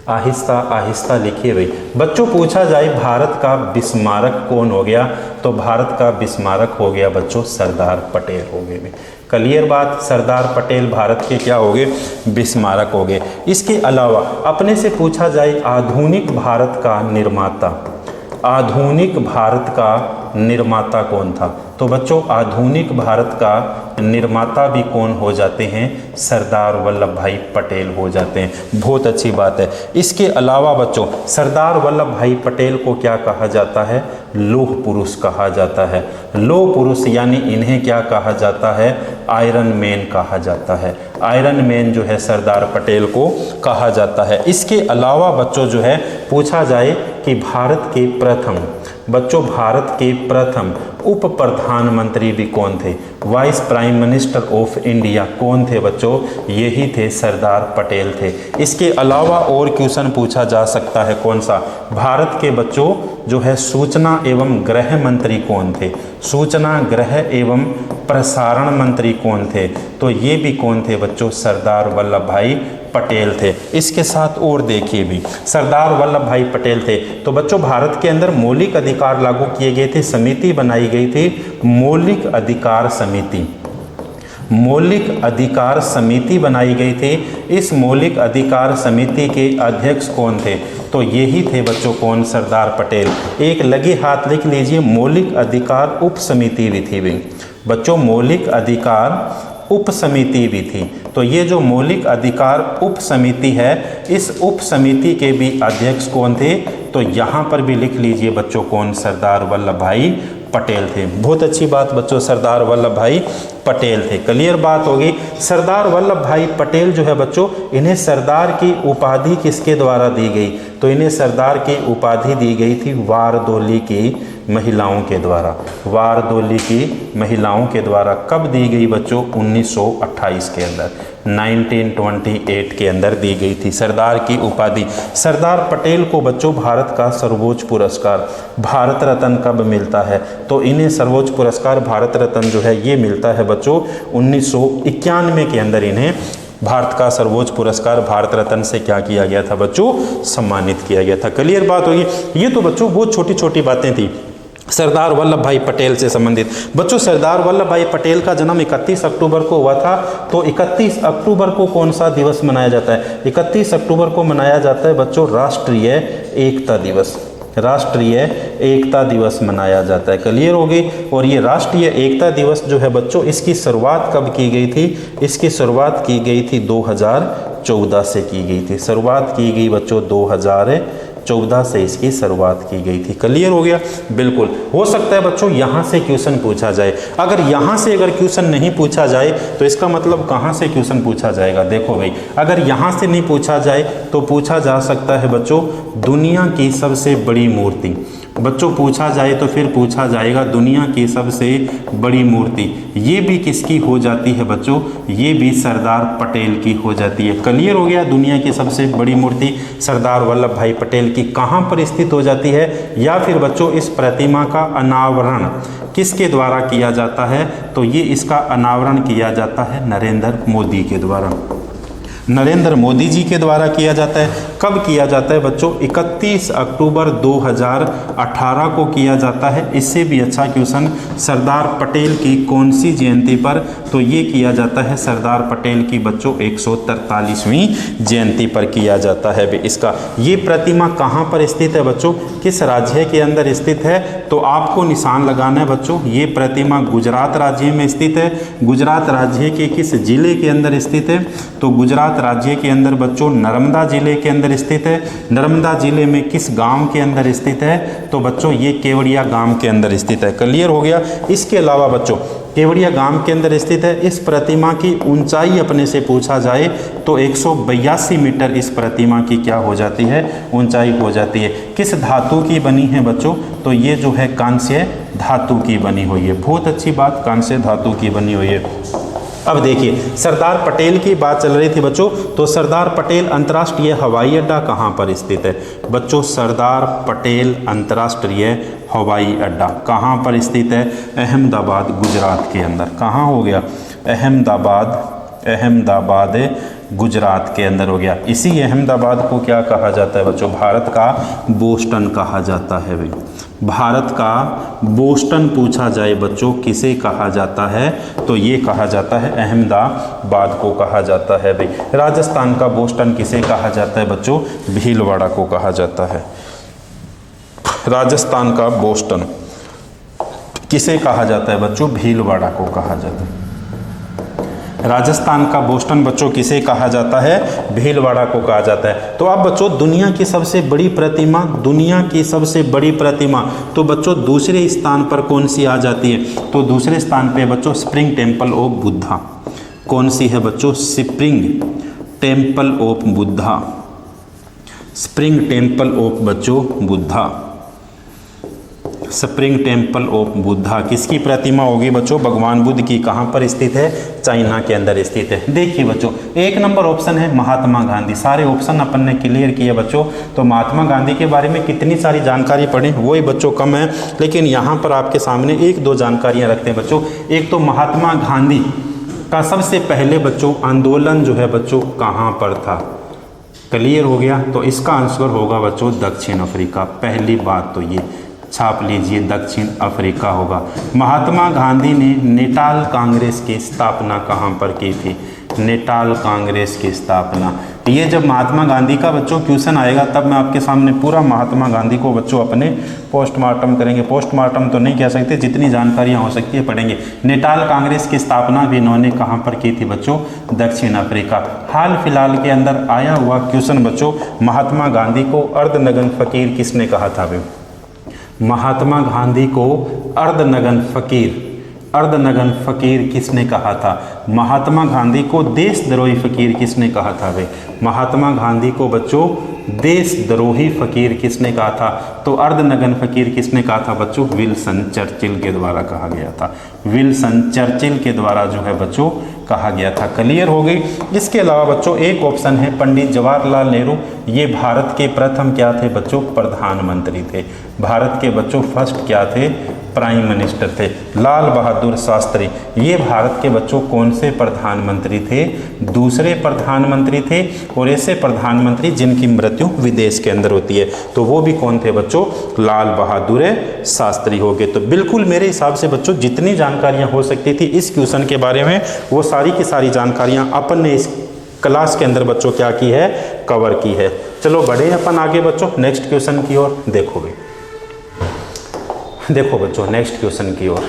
आहिस्ता आहिस्ता लिखिए भाई। बच्चों पूछा जाए भारत का बिस्मारक कौन हो गया, तो भारत का बिस्मारक हो गया बच्चों सरदार पटेल हो गए। क्लियर बात, सरदार पटेल भारत के क्या हो गए? बिस्मारक हो गए। इसके अलावा अपने से पूछा जाए आधुनिक भारत का निर्माता, आधुनिक भारत का निर्माता कौन था? तो बच्चों आधुनिक भारत का निर्माता भी कौन हो जाते हैं? सरदार वल्लभ भाई पटेल हो जाते हैं। बहुत अच्छी बात है। इसके अलावा बच्चों सरदार वल्लभ भाई पटेल को क्या कहा जाता है? लौह पुरुष कहा जाता है। लौह पुरुष यानी इन्हें क्या कहा जाता है? आयरन मैन कहा जाता है। आयरन मैन जो है सरदार पटेल को कहा जाता है। इसके अलावा बच्चों जो है पूछा जाए कि भारत के प्रथम, बच्चों भारत के प्रथम उप प्रधानमंत्री भी कौन थे? Vice prime minister of India कौन थे बच्चों? यही थे, सरदार पटेल थे। इसके अलावा और क्वेश्चन पूछा जा सकता है कौन सा? भारत के बच्चों जो है सूचना एवं गृह मंत्री कौन थे? सूचना गृह एवं प्रसारण मंत्री कौन थे? तो ये भी कौन थे बच्चों? सरदार वल्लभ भाई पटेल थे। इसके साथ और देखिए भी, सरदार वल्लभ भाई पटेल थे। तो बच्चों भारत के अंदर मौलिक अधिकार लागू किए गए थे, समिति बनाई गई थी, मौलिक अधिकार समिति, मौलिक अधिकार समिति बनाई गई थी। इस मौलिक अधिकार समिति के अध्यक्ष कौन थे? तो यही थे बच्चों कौन? सरदार पटेल। एक लगे हाथ लिख लीजिए, मौलिक अधिकार उप समिति भी थी भी बच्चों, मौलिक अधिकार उप समिति भी थी। तो ये जो मौलिक अधिकार उप समिति है, इस उप समिति के भी अध्यक्ष कौन थे? तो यहाँ पर भी लिख लीजिए बच्चों कौन? सरदार वल्लभ भाई पटेल थे। बहुत अच्छी बात बच्चों, सरदार वल्लभ भाई पटेल थे। क्लियर बात होगी। सरदार वल्लभ भाई पटेल जो है बच्चों, इन्हें सरदार की उपाधि किसके द्वारा दी गई? तो इन्हें सरदार की उपाधि दी गई थी वारदोली की महिलाओं के द्वारा। वारदोली की महिलाओं के द्वारा कब दी गई बच्चों? 1928 के अंदर, 1928 के अंदर दी गई थी सरदार की उपाधि। सरदार पटेल को बच्चों भारत का सर्वोच्च पुरस्कार भारत रत्न कब मिलता है? तो इन्हें सर्वोच्च पुरस्कार भारत रत्न जो है ये मिलता है बच्चों 1991 के अंदर। इन्हें भारत का सर्वोच्च पुरस्कार भारत रत्न से क्या किया गया था बच्चों? सम्मानित किया गया था। क्लियर बात होगी। ये तो बच्चों बहुत छोटी छोटी बातें थी सरदार वल्लभ भाई पटेल से संबंधित। बच्चों सरदार वल्लभ भाई पटेल का जन्म 31 अक्टूबर को हुआ था। तो 31 अक्टूबर को कौन सा दिवस मनाया जाता है? 31 अक्टूबर को मनाया जाता है बच्चों राष्ट्रीय एकता दिवस। राष्ट्रीय एकता दिवस मनाया जाता है। क्लियर हो गई। और ये राष्ट्रीय एकता दिवस जो है बच्चों, इसकी शुरुआत कब की गई थी? इसकी शुरुआत की गई थी 2014 से की गई थी। शुरुआत की गई बच्चों 2014 से इसकी शुरुआत की गई थी। क्लियर हो गया। बिल्कुल हो सकता है बच्चों यहाँ से क्वेश्चन पूछा जाए। अगर यहाँ से अगर क्वेश्चन नहीं पूछा जाए तो इसका मतलब कहाँ से क्वेश्चन पूछा जाएगा? देखो भाई, अगर यहाँ से नहीं पूछा जाए तो पूछा जा सकता है बच्चों दुनिया की सबसे बड़ी मूर्ति। बच्चों पूछा जाए तो फिर पूछा जाएगा दुनिया की सबसे बड़ी मूर्ति, ये भी किसकी हो जाती है बच्चों? ये भी सरदार पटेल की हो जाती है। क्लियर हो गया। दुनिया की सबसे बड़ी मूर्ति सरदार वल्लभ भाई पटेल की कहाँ पर स्थित हो जाती है? या फिर बच्चों इस प्रतिमा का अनावरण किसके द्वारा किया जाता है? तो ये इसका अनावरण किया जाता है नरेंद्र मोदी के द्वारा। नरेंद्र मोदी जी के द्वारा किया जाता है। कब किया जाता है बच्चों? 31 अक्टूबर 2018 को किया जाता है। इससे भी अच्छा क्वेश्चन, सरदार पटेल की कौन सी जयंती पर? तो ये किया जाता है सरदार पटेल की बच्चों 143वीं जयंती पर किया जाता है। इसका ये प्रतिमा कहाँ पर स्थित है बच्चों? किस राज्य के अंदर स्थित है? तो आपको निशान लगाना है बच्चों। ये प्रतिमा गुजरात राज्य में स्थित है। गुजरात राज्य के किस जिले के अंदर स्थित है? तो गुजरात राज्य के अंदर बच्चों नर्मदा जिले के अंदर स्थित है। नर्मदा जिले में किस गांव के अंदर स्थित है? तो बच्चों ये केवड़िया गांव के अंदर स्थित है। क्लियर हो गया। इसके अलावा बच्चों केवड़िया गांव के अंदर स्थित है। इस प्रतिमा की ऊंचाई अपने से पूछा जाए तो 182 मीटर इस प्रतिमा की क्या हो जाती है? ऊंचाई हो जाती है। किस धातु की बनी है बच्चों? तो ये जो है कांस्य धातु की बनी हुई है। बहुत अच्छी बात, कांस्य धातु की बनी हुई है। अब देखिए सरदार पटेल की बात चल रही थी बच्चों, तो सरदार पटेल अंतर्राष्ट्रीय हवाई अड्डा कहाँ पर स्थित है? बच्चों सरदार पटेल अंतर्राष्ट्रीय हवाई अड्डा कहाँ पर स्थित है? अहमदाबाद गुजरात के अंदर। कहाँ हो गया? अहमदाबाद गुजरात के अंदर हो गया। इसी अहमदाबाद को क्या कहा जाता है बच्चों? भारत का बोस्टन कहा जाता है भाई। भारत का बोस्टन पूछा जाए बच्चों किसे कहा जाता है? तो ये कहा जाता है अहमदाबाद को कहा जाता है भाई। राजस्थान का बोस्टन किसे कहा जाता है बच्चों? भीलवाड़ा को कहा जाता है। राजस्थान का बोस्टन किसे कहा जाता है बच्चों? भीलवाड़ा को कहा जाता है। राजस्थान का बोस्टन बच्चों किसे कहा जाता है? भीलवाड़ा को कहा जाता है। तो अब बच्चों दुनिया की सबसे बड़ी प्रतिमा, दुनिया की सबसे बड़ी प्रतिमा तो बच्चों दूसरे स्थान पर कौन सी आ जाती है? तो दूसरे स्थान पे बच्चों स्प्रिंग टेम्पल ऑफ बुद्धा। कौन सी है बच्चों? Spring temple of Buddha. Spring temple of बच्चों Buddha. Spring temple of Buddha किसकी प्रतिमा होगी बच्चों? भगवान बुद्ध की। कहाँ पर स्थित है? चाइना के अंदर स्थित है। देखिए बच्चों एक नंबर ऑप्शन है महात्मा गांधी। सारे ऑप्शन अपन ने क्लियर किए बच्चों। तो महात्मा गांधी के बारे में कितनी सारी जानकारी पढ़ी वही बच्चों कम है, लेकिन यहाँ पर आपके सामने एक दो जानकारियाँ रखते हैं बच्चों। एक तो महात्मा गांधी का सबसे पहले बच्चों आंदोलन जो है बच्चों कहाँ पर था? क्लियर हो गया। तो इसका आंसर होगा बच्चों दक्षिण अफ्रीका। पहली बात तो ये छाप लीजिए, दक्षिण अफ्रीका होगा। महात्मा गांधी ने नेटाल कांग्रेस की स्थापना कहाँ पर की थी? नेटाल कांग्रेस की स्थापना। ये जब महात्मा गांधी का बच्चों क्वेश्चन आएगा तब मैं आपके सामने पूरा महात्मा गांधी को बच्चों अपने पोस्टमार्टम करेंगे। पोस्टमार्टम तो नहीं कह सकते, जितनी जानकारियाँ हो सकती है पढ़ेंगे। नेटाल कांग्रेस की स्थापना भी इन्होंने कहाँ पर की थी बच्चों? दक्षिण अफ्रीका। हाल फिलहाल के अंदर आया हुआ क्वेश्चन बच्चों, महात्मा गांधी को अर्धनग्न फकीर किसने कहा था भाई? महात्मा गांधी को अर्धनग्न फकीर किसने कहा था? महात्मा गांधी को देशद्रोही फकीर किसने कहा था भाई? महात्मा गांधी को बच्चों देशद्रोही फकीर किसने कहा था? तो अर्धनग्न फकीर किसने कहा था बच्चों? विल्सन चर्चिल के द्वारा कहा गया था। विल्सन चर्चिल के द्वारा जो है बच्चों कहा गया था। क्लियर हो गई। इसके अलावा बच्चों एक ऑप्शन है पंडित जवाहरलाल नेहरू। ये भारत के प्रथम क्या थे बच्चों? प्रधानमंत्री थे। भारत के बच्चों फर्स्ट क्या थे? प्राइम मिनिस्टर थे। लाल बहादुर शास्त्री ये भारत के बच्चों कौन से प्रधानमंत्री थे? दूसरे प्रधानमंत्री थे। और ऐसे प्रधानमंत्री जिनकी मृत्यु विदेश के अंदर होती है तो वो भी कौन थे बच्चों? लाल बहादुर शास्त्री हो गए। तो बिल्कुल मेरे हिसाब से बच्चों जितनी जानकारियां हो सकती थी इस क्वेश्चन के बारे में वो सारी की सारी जानकारियां अपन ने इस क्लास के अंदर बच्चों क्या की है? कवर की है। चलो बढ़े अपन आगे बच्चों नेक्स्ट क्वेश्चन की ओर। देखो बच्चों नेक्स्ट क्वेश्चन की ओर।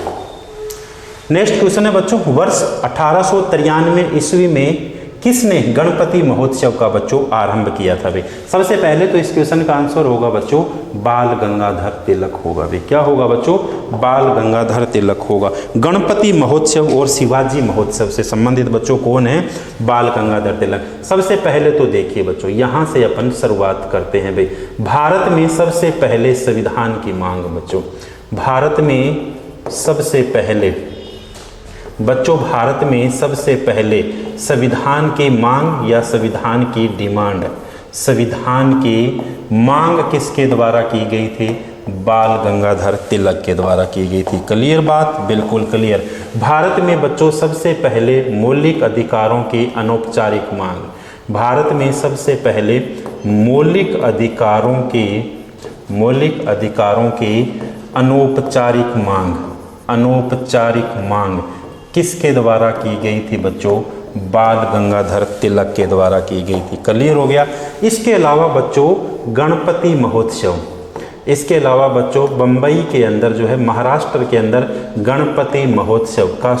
नेक्स्ट क्वेश्चन है बच्चों, वर्ष 1893 ईस्वी में किसने गणपति महोत्सव का बच्चों आरंभ किया था भाई? सबसे पहले तो इस क्वेश्चन का आंसर होगा बच्चों बाल गंगाधर तिलक होगा भाई। क्या होगा बच्चों? बाल गंगाधर तिलक होगा। गणपति महोत्सव और शिवाजी महोत्सव से संबंधित बच्चों कौन है? बाल गंगाधर तिलक। सबसे पहले तो देखिए बच्चों यहाँ से अपन शुरुआत करते हैं भाई। भारत में सबसे पहले संविधान की मांग बच्चों, भारत में सबसे पहले बच्चों भारत में सबसे पहले संविधान की मांग या संविधान की डिमांड, संविधान की मांग किसके द्वारा की गई थी? बाल गंगाधर तिलक के द्वारा की गई थी। क्लियर बात? बिल्कुल क्लियर। भारत में बच्चों सबसे पहले मौलिक अधिकारों की अनौपचारिक मांग, भारत में सबसे पहले मौलिक अधिकारों की अनौपचारिक मांग किसके द्वारा की गई थी बच्चों? बाल गंगाधर तिलक के द्वारा की गई थी। क्लियर हो गया। इसके अलावा बच्चों गणपति महोत्सव, इसके अलावा बच्चों बम्बई के अंदर जो है महाराष्ट्र के अंदर गणपति महोत्सव का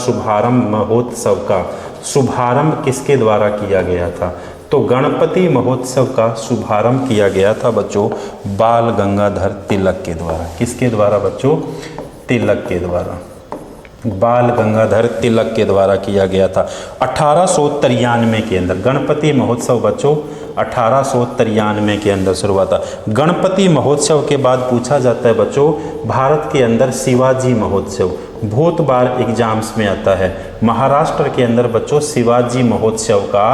शुभारंभ किसके द्वारा किया गया था? तो गणपति महोत्सव का शुभारंभ किया गया था बच्चों बाल गंगाधर तिलक के द्वारा। किसके द्वारा बच्चों? तिलक के द्वारा, बाल गंगाधर तिलक के द्वारा किया गया था 1893 के अंदर। गणपति महोत्सव बच्चों 1893 के अंदर शुरू हुआ था। गणपति महोत्सव के बाद पूछा जाता है बच्चों भारत के अंदर शिवाजी महोत्सव, बहुत बार एग्जाम्स में आता है। महाराष्ट्र के अंदर बच्चों शिवाजी महोत्सव का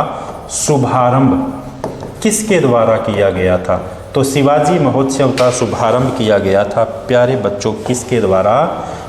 शुभारंभ किसके द्वारा किया गया था? तो शिवाजी महोत्सव का शुभारंभ किया गया था प्यारे बच्चों किसके द्वारा?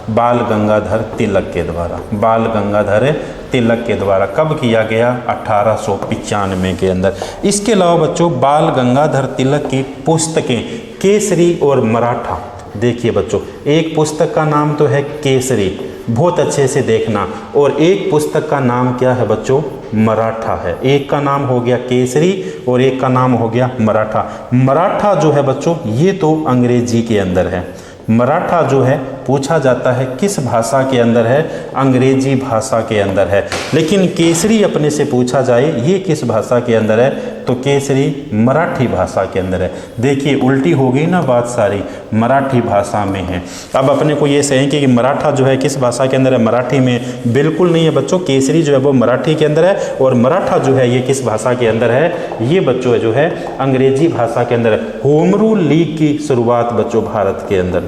बाल गंगाधर तिलक के द्वारा। बाल गंगाधर तिलक के द्वारा कब किया गया? 1895 के अंदर। इसके अलावा बच्चों बाल गंगाधर तिलक की पुस्तकें केसरी और मराठा, देखिए बच्चों एक पुस्तक का नाम तो है केसरी, बहुत अच्छे से देखना, और एक पुस्तक का नाम क्या है बच्चों? मराठा है। एक का नाम हो गया केसरी और एक का नाम हो गया मराठा। मराठा जो है बच्चों ये तो अंग्रेजी के अंदर है। मराठा जो है पूछा जाता है किस भाषा के अंदर है? अंग्रेजी भाषा के अंदर है। लेकिन केसरी अपने से पूछा जाए ये किस भाषा के अंदर है? तो केसरी मराठी भाषा के अंदर है। देखिए उल्टी हो गई ना बात सारी, मराठी भाषा में है। अब अपने को ये सही कि मराठा जो है किस भाषा के अंदर है? मराठी में। बिल्कुल नहीं है बच्चों, केसरी जो है वो मराठी के अंदर है और मराठा जो है ये किस भाषा के अंदर है? ये बच्चों जो है अंग्रेजी भाषा के अंदर है। होम रूल लीग की शुरुआत बच्चों भारत के अंदर,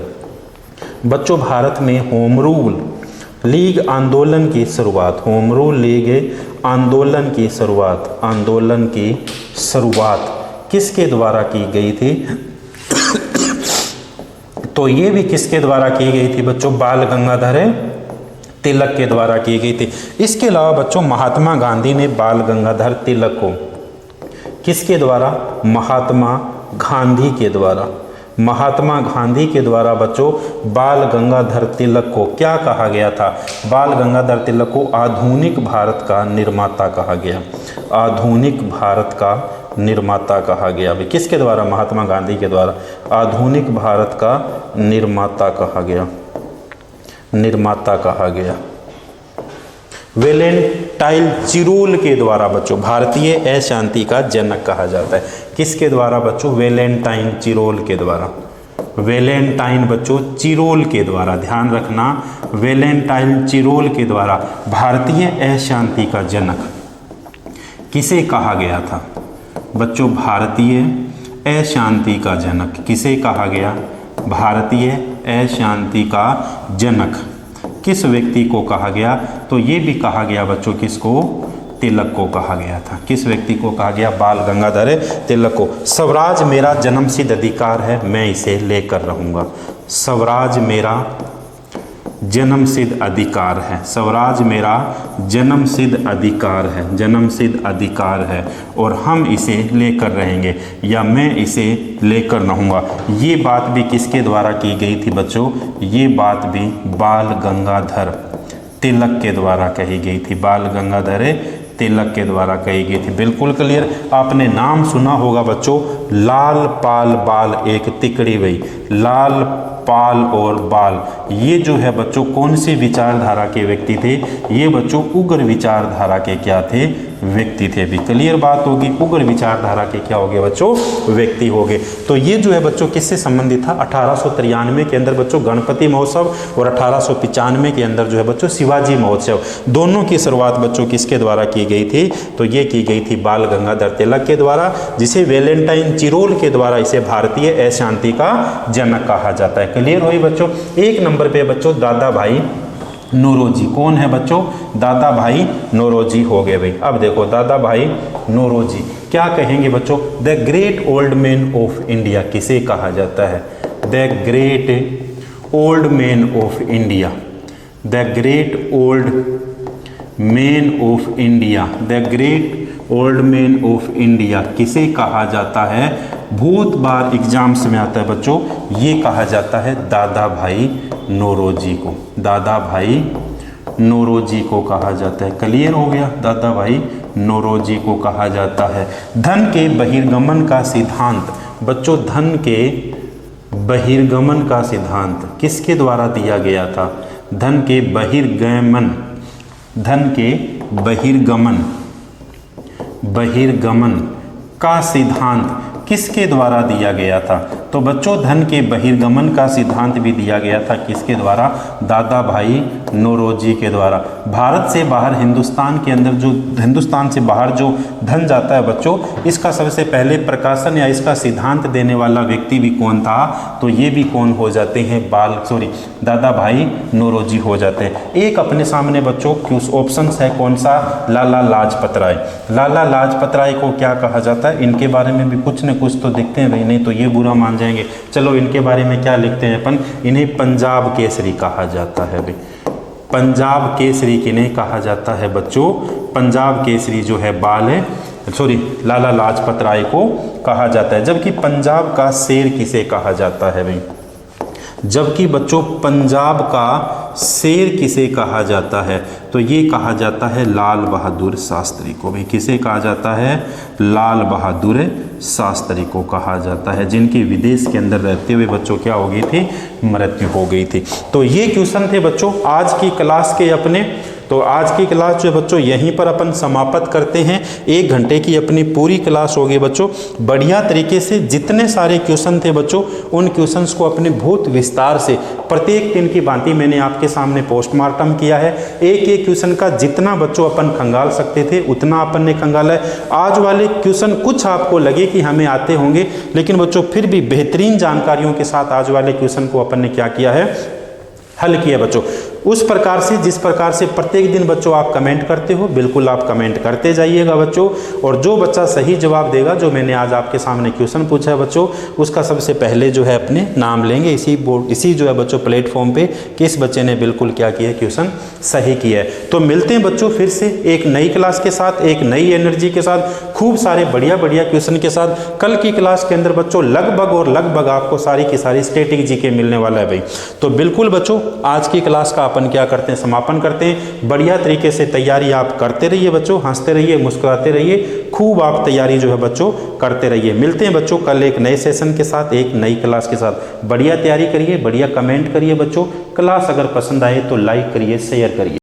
बच्चों भारत में होम रूल लीग आंदोलन की शुरुआत, होम रूल लीग आंदोलन की शुरुआत, आंदोलन की शुरुआत किसके द्वारा की गई थी? तो ये भी किसके द्वारा की गई थी बच्चों? बाल गंगाधर तिलक के द्वारा की गई थी। इसके अलावा बच्चों महात्मा गांधी ने बाल गंगाधर तिलक को किसके द्वारा? महात्मा गांधी के द्वारा, महात्मा गांधी के द्वारा बच्चों बाल गंगाधर तिलक को क्या कहा गया था? बाल गंगाधर तिलक को आधुनिक भारत का निर्माता कहा गया, आधुनिक भारत का निर्माता कहा गया। भाई किसके द्वारा? महात्मा गांधी के द्वारा आधुनिक भारत का निर्माता कहा गया, निर्माता कहा गया। वेलेंटाइन चिरोल के द्वारा बच्चों भारतीय अशांति का जनक कहा जाता है। किसके द्वारा बच्चों? वेलेंटाइन चिरोल के द्वारा, वेलेंटाइन बच्चों चिरोल के द्वारा, ध्यान रखना वेलेंटाइन चिरोल के द्वारा भारतीय अशांति का जनक किसे कहा गया था बच्चों? भारतीय अशांति का जनक किसे कहा गया? भारतीय अशांति का जनक किस व्यक्ति को कहा गया? तो ये भी कहा गया बच्चों किसको? तिलक को कहा गया था। किस व्यक्ति को कहा गया? बाल गंगाधर तिलक को। स्वराज मेरा जन्मसिद्ध अधिकार है, मैं इसे लेकर रहूँगा। स्वराज मेरा जन्मसिद्ध अधिकार है, स्वराज मेरा जन्मसिद्ध अधिकार है, जन्मसिद्ध अधिकार है और हम इसे लेकर रहेंगे या मैं इसे लेकर रहूँगा। ये बात भी किसके द्वारा की गई थी बच्चों? ये बात भी बाल गंगाधर तिलक के द्वारा कही गई थी, बाल गंगाधर तिलक के द्वारा कही गई थी। बिल्कुल क्लियर। आपने नाम सुना होगा बच्चों लाल पाल बाल एक तिकड़ी वही, लाल पाल और बाल, ये जो है बच्चों कौन सी विचारधारा के व्यक्ति थे? ये बच्चों उग्र विचारधारा के क्या थे? व्यक्ति थे। भी क्लियर बात होगी, उग्र विचारधारा के क्या हो गए बच्चों? व्यक्ति हो गए। तो ये जो है बच्चों किससे संबंधित था? 1893 के अंदर बच्चों गणपति महोत्सव और 1895 के अंदर जो है बच्चों शिवाजी महोत्सव, दोनों की शुरुआत बच्चों किसके द्वारा की गई थी? तो ये की गई थी बाल गंगाधर तिलक के द्वारा, जिसे वेलेंटाइन चिरोल के द्वारा इसे भारतीय अशांति का जनक कहा जाता है। क्लियर हुई बच्चों। एक नंबर पे बच्चों दादा भाई नौरोजी। कौन है बच्चों? दादा भाई नौरोजी हो गए भाई। अब देखो दादा भाई नौरोजी क्या कहेंगे बच्चों? The great old man of India किसे कहा जाता है? The great old man of India, the great old man of India, the great old man of India किसे कहा जाता है? बहुत बार एग्जाम्स में आता है बच्चों, ये कहा जाता है दादा भाई नौरोजी को, दादा भाई नौरोजी को कहा जाता है। क्लियर हो गया? दादा भाई नौरोजी को कहा जाता है। धन के बहिर्गमन का सिद्धांत बच्चों, धन के बहिर्गमन का सिद्धांत किसके द्वारा दिया गया था? धन के बहिर्गमन, धन के बहिर्गमन बहिर्गमन का सिद्धांत किसके द्वारा दिया गया था? तो बच्चों धन के बहिर्गमन का सिद्धांत भी दिया गया था किसके द्वारा? दादा भाई नौरोजी के द्वारा। भारत से बाहर हिंदुस्तान के अंदर जो हिंदुस्तान से बाहर जो धन जाता है बच्चों, इसका सबसे पहले प्रकाशन या इसका सिद्धांत देने वाला व्यक्ति भी कौन था? तो ये भी कौन हो जाते हैं? दादा भाई नौरोजी हो जाते हैं। एक अपने सामने बच्चों ऑप्शन है कौन सा? लाला लाजपत राय। लाला लाजपत राय को क्या कहा जाता है? इनके बारे में भी कुछ न कुछ तो दिखते हैं भाई, नहीं तो ये बुरा मान जाएंगे। चलो इनके बारे में क्या लिखते हैं अपन? इन्हें पंजाब केसरी कहा जाता है भाई। पंजाब केसरी किन्हें कहा जाता है बच्चों? पंजाब केसरी जो है लाला लाजपत राय को कहा जाता है। जबकि पंजाब का शेर किसे कहा जाता है भाई? जबकि बच्चों पंजाब का शेर किसे कहा जाता है? तो ये कहा जाता है लाल बहादुर शास्त्री को भाई। किसे कहा जाता है? लाल बहादुर शास्त्री को कहा जाता है, जिनकी विदेश के अंदर रहते हुए बच्चों क्या हो गई थी? मृत्यु हो गई थी। तो ये क्वेश्चन थे बच्चों आज की क्लास के अपने। तो आज की क्लास जो बच्चों यहीं पर अपन समाप्त करते हैं। 1 घंटे की अपनी पूरी क्लास हो गई बच्चों। बढ़िया तरीके से जितने सारे क्वेश्चन थे बच्चों, उन क्वेश्चंस को अपने बहुत विस्तार से प्रत्येक दिन की भांति मैंने आपके सामने पोस्टमार्टम किया है। एक एक क्वेश्चन का जितना बच्चों अपन खंगाल सकते थे उतना अपन ने खंगाला है। आज वाले क्वेश्चन कुछ आपको लगे कि हमें आते होंगे, लेकिन बच्चों फिर भी बेहतरीन जानकारियों के साथ आज वाले क्वेश्चन को अपन ने क्या किया है? हल किया बच्चों। उस प्रकार से जिस प्रकार से प्रत्येक दिन बच्चों आप कमेंट करते हो, बिल्कुल आप कमेंट करते जाइएगा बच्चों। और जो बच्चा सही जवाब देगा, जो मैंने आज आपके सामने क्वेश्चन पूछा है बच्चों, उसका सबसे पहले जो है अपने नाम लेंगे इसी जो है बच्चों प्लेटफॉर्म पे कि इस बच्चे ने बिल्कुल क्या किया, क्वेश्चन सही किया है। तो मिलते हैं बच्चों फिर से एक नई क्लास के साथ, एक नई एनर्जी के साथ, खूब सारे बढ़िया बढ़िया क्वेश्चन के साथ। कल की क्लास के अंदर बच्चों लगभग आपको सारी की सारी स्टैटिक जीके मिलने वाला है भाई। तो बिल्कुल बच्चों आज की क्लास का अपन क्या करते हैं? समापन करते हैं। बढ़िया तरीके से तैयारी आप करते रहिए बच्चों, हंसते रहिए, मुस्कुराते रहिए, खूब आप तैयारी जो है बच्चों करते रहिए। मिलते हैं बच्चों कल एक नए सेशन के साथ, एक नई क्लास के साथ। बढ़िया तैयारी करिए, बढ़िया कमेंट करिए बच्चों। क्लास अगर पसंद आए तो लाइक करिए, शेयर करिए।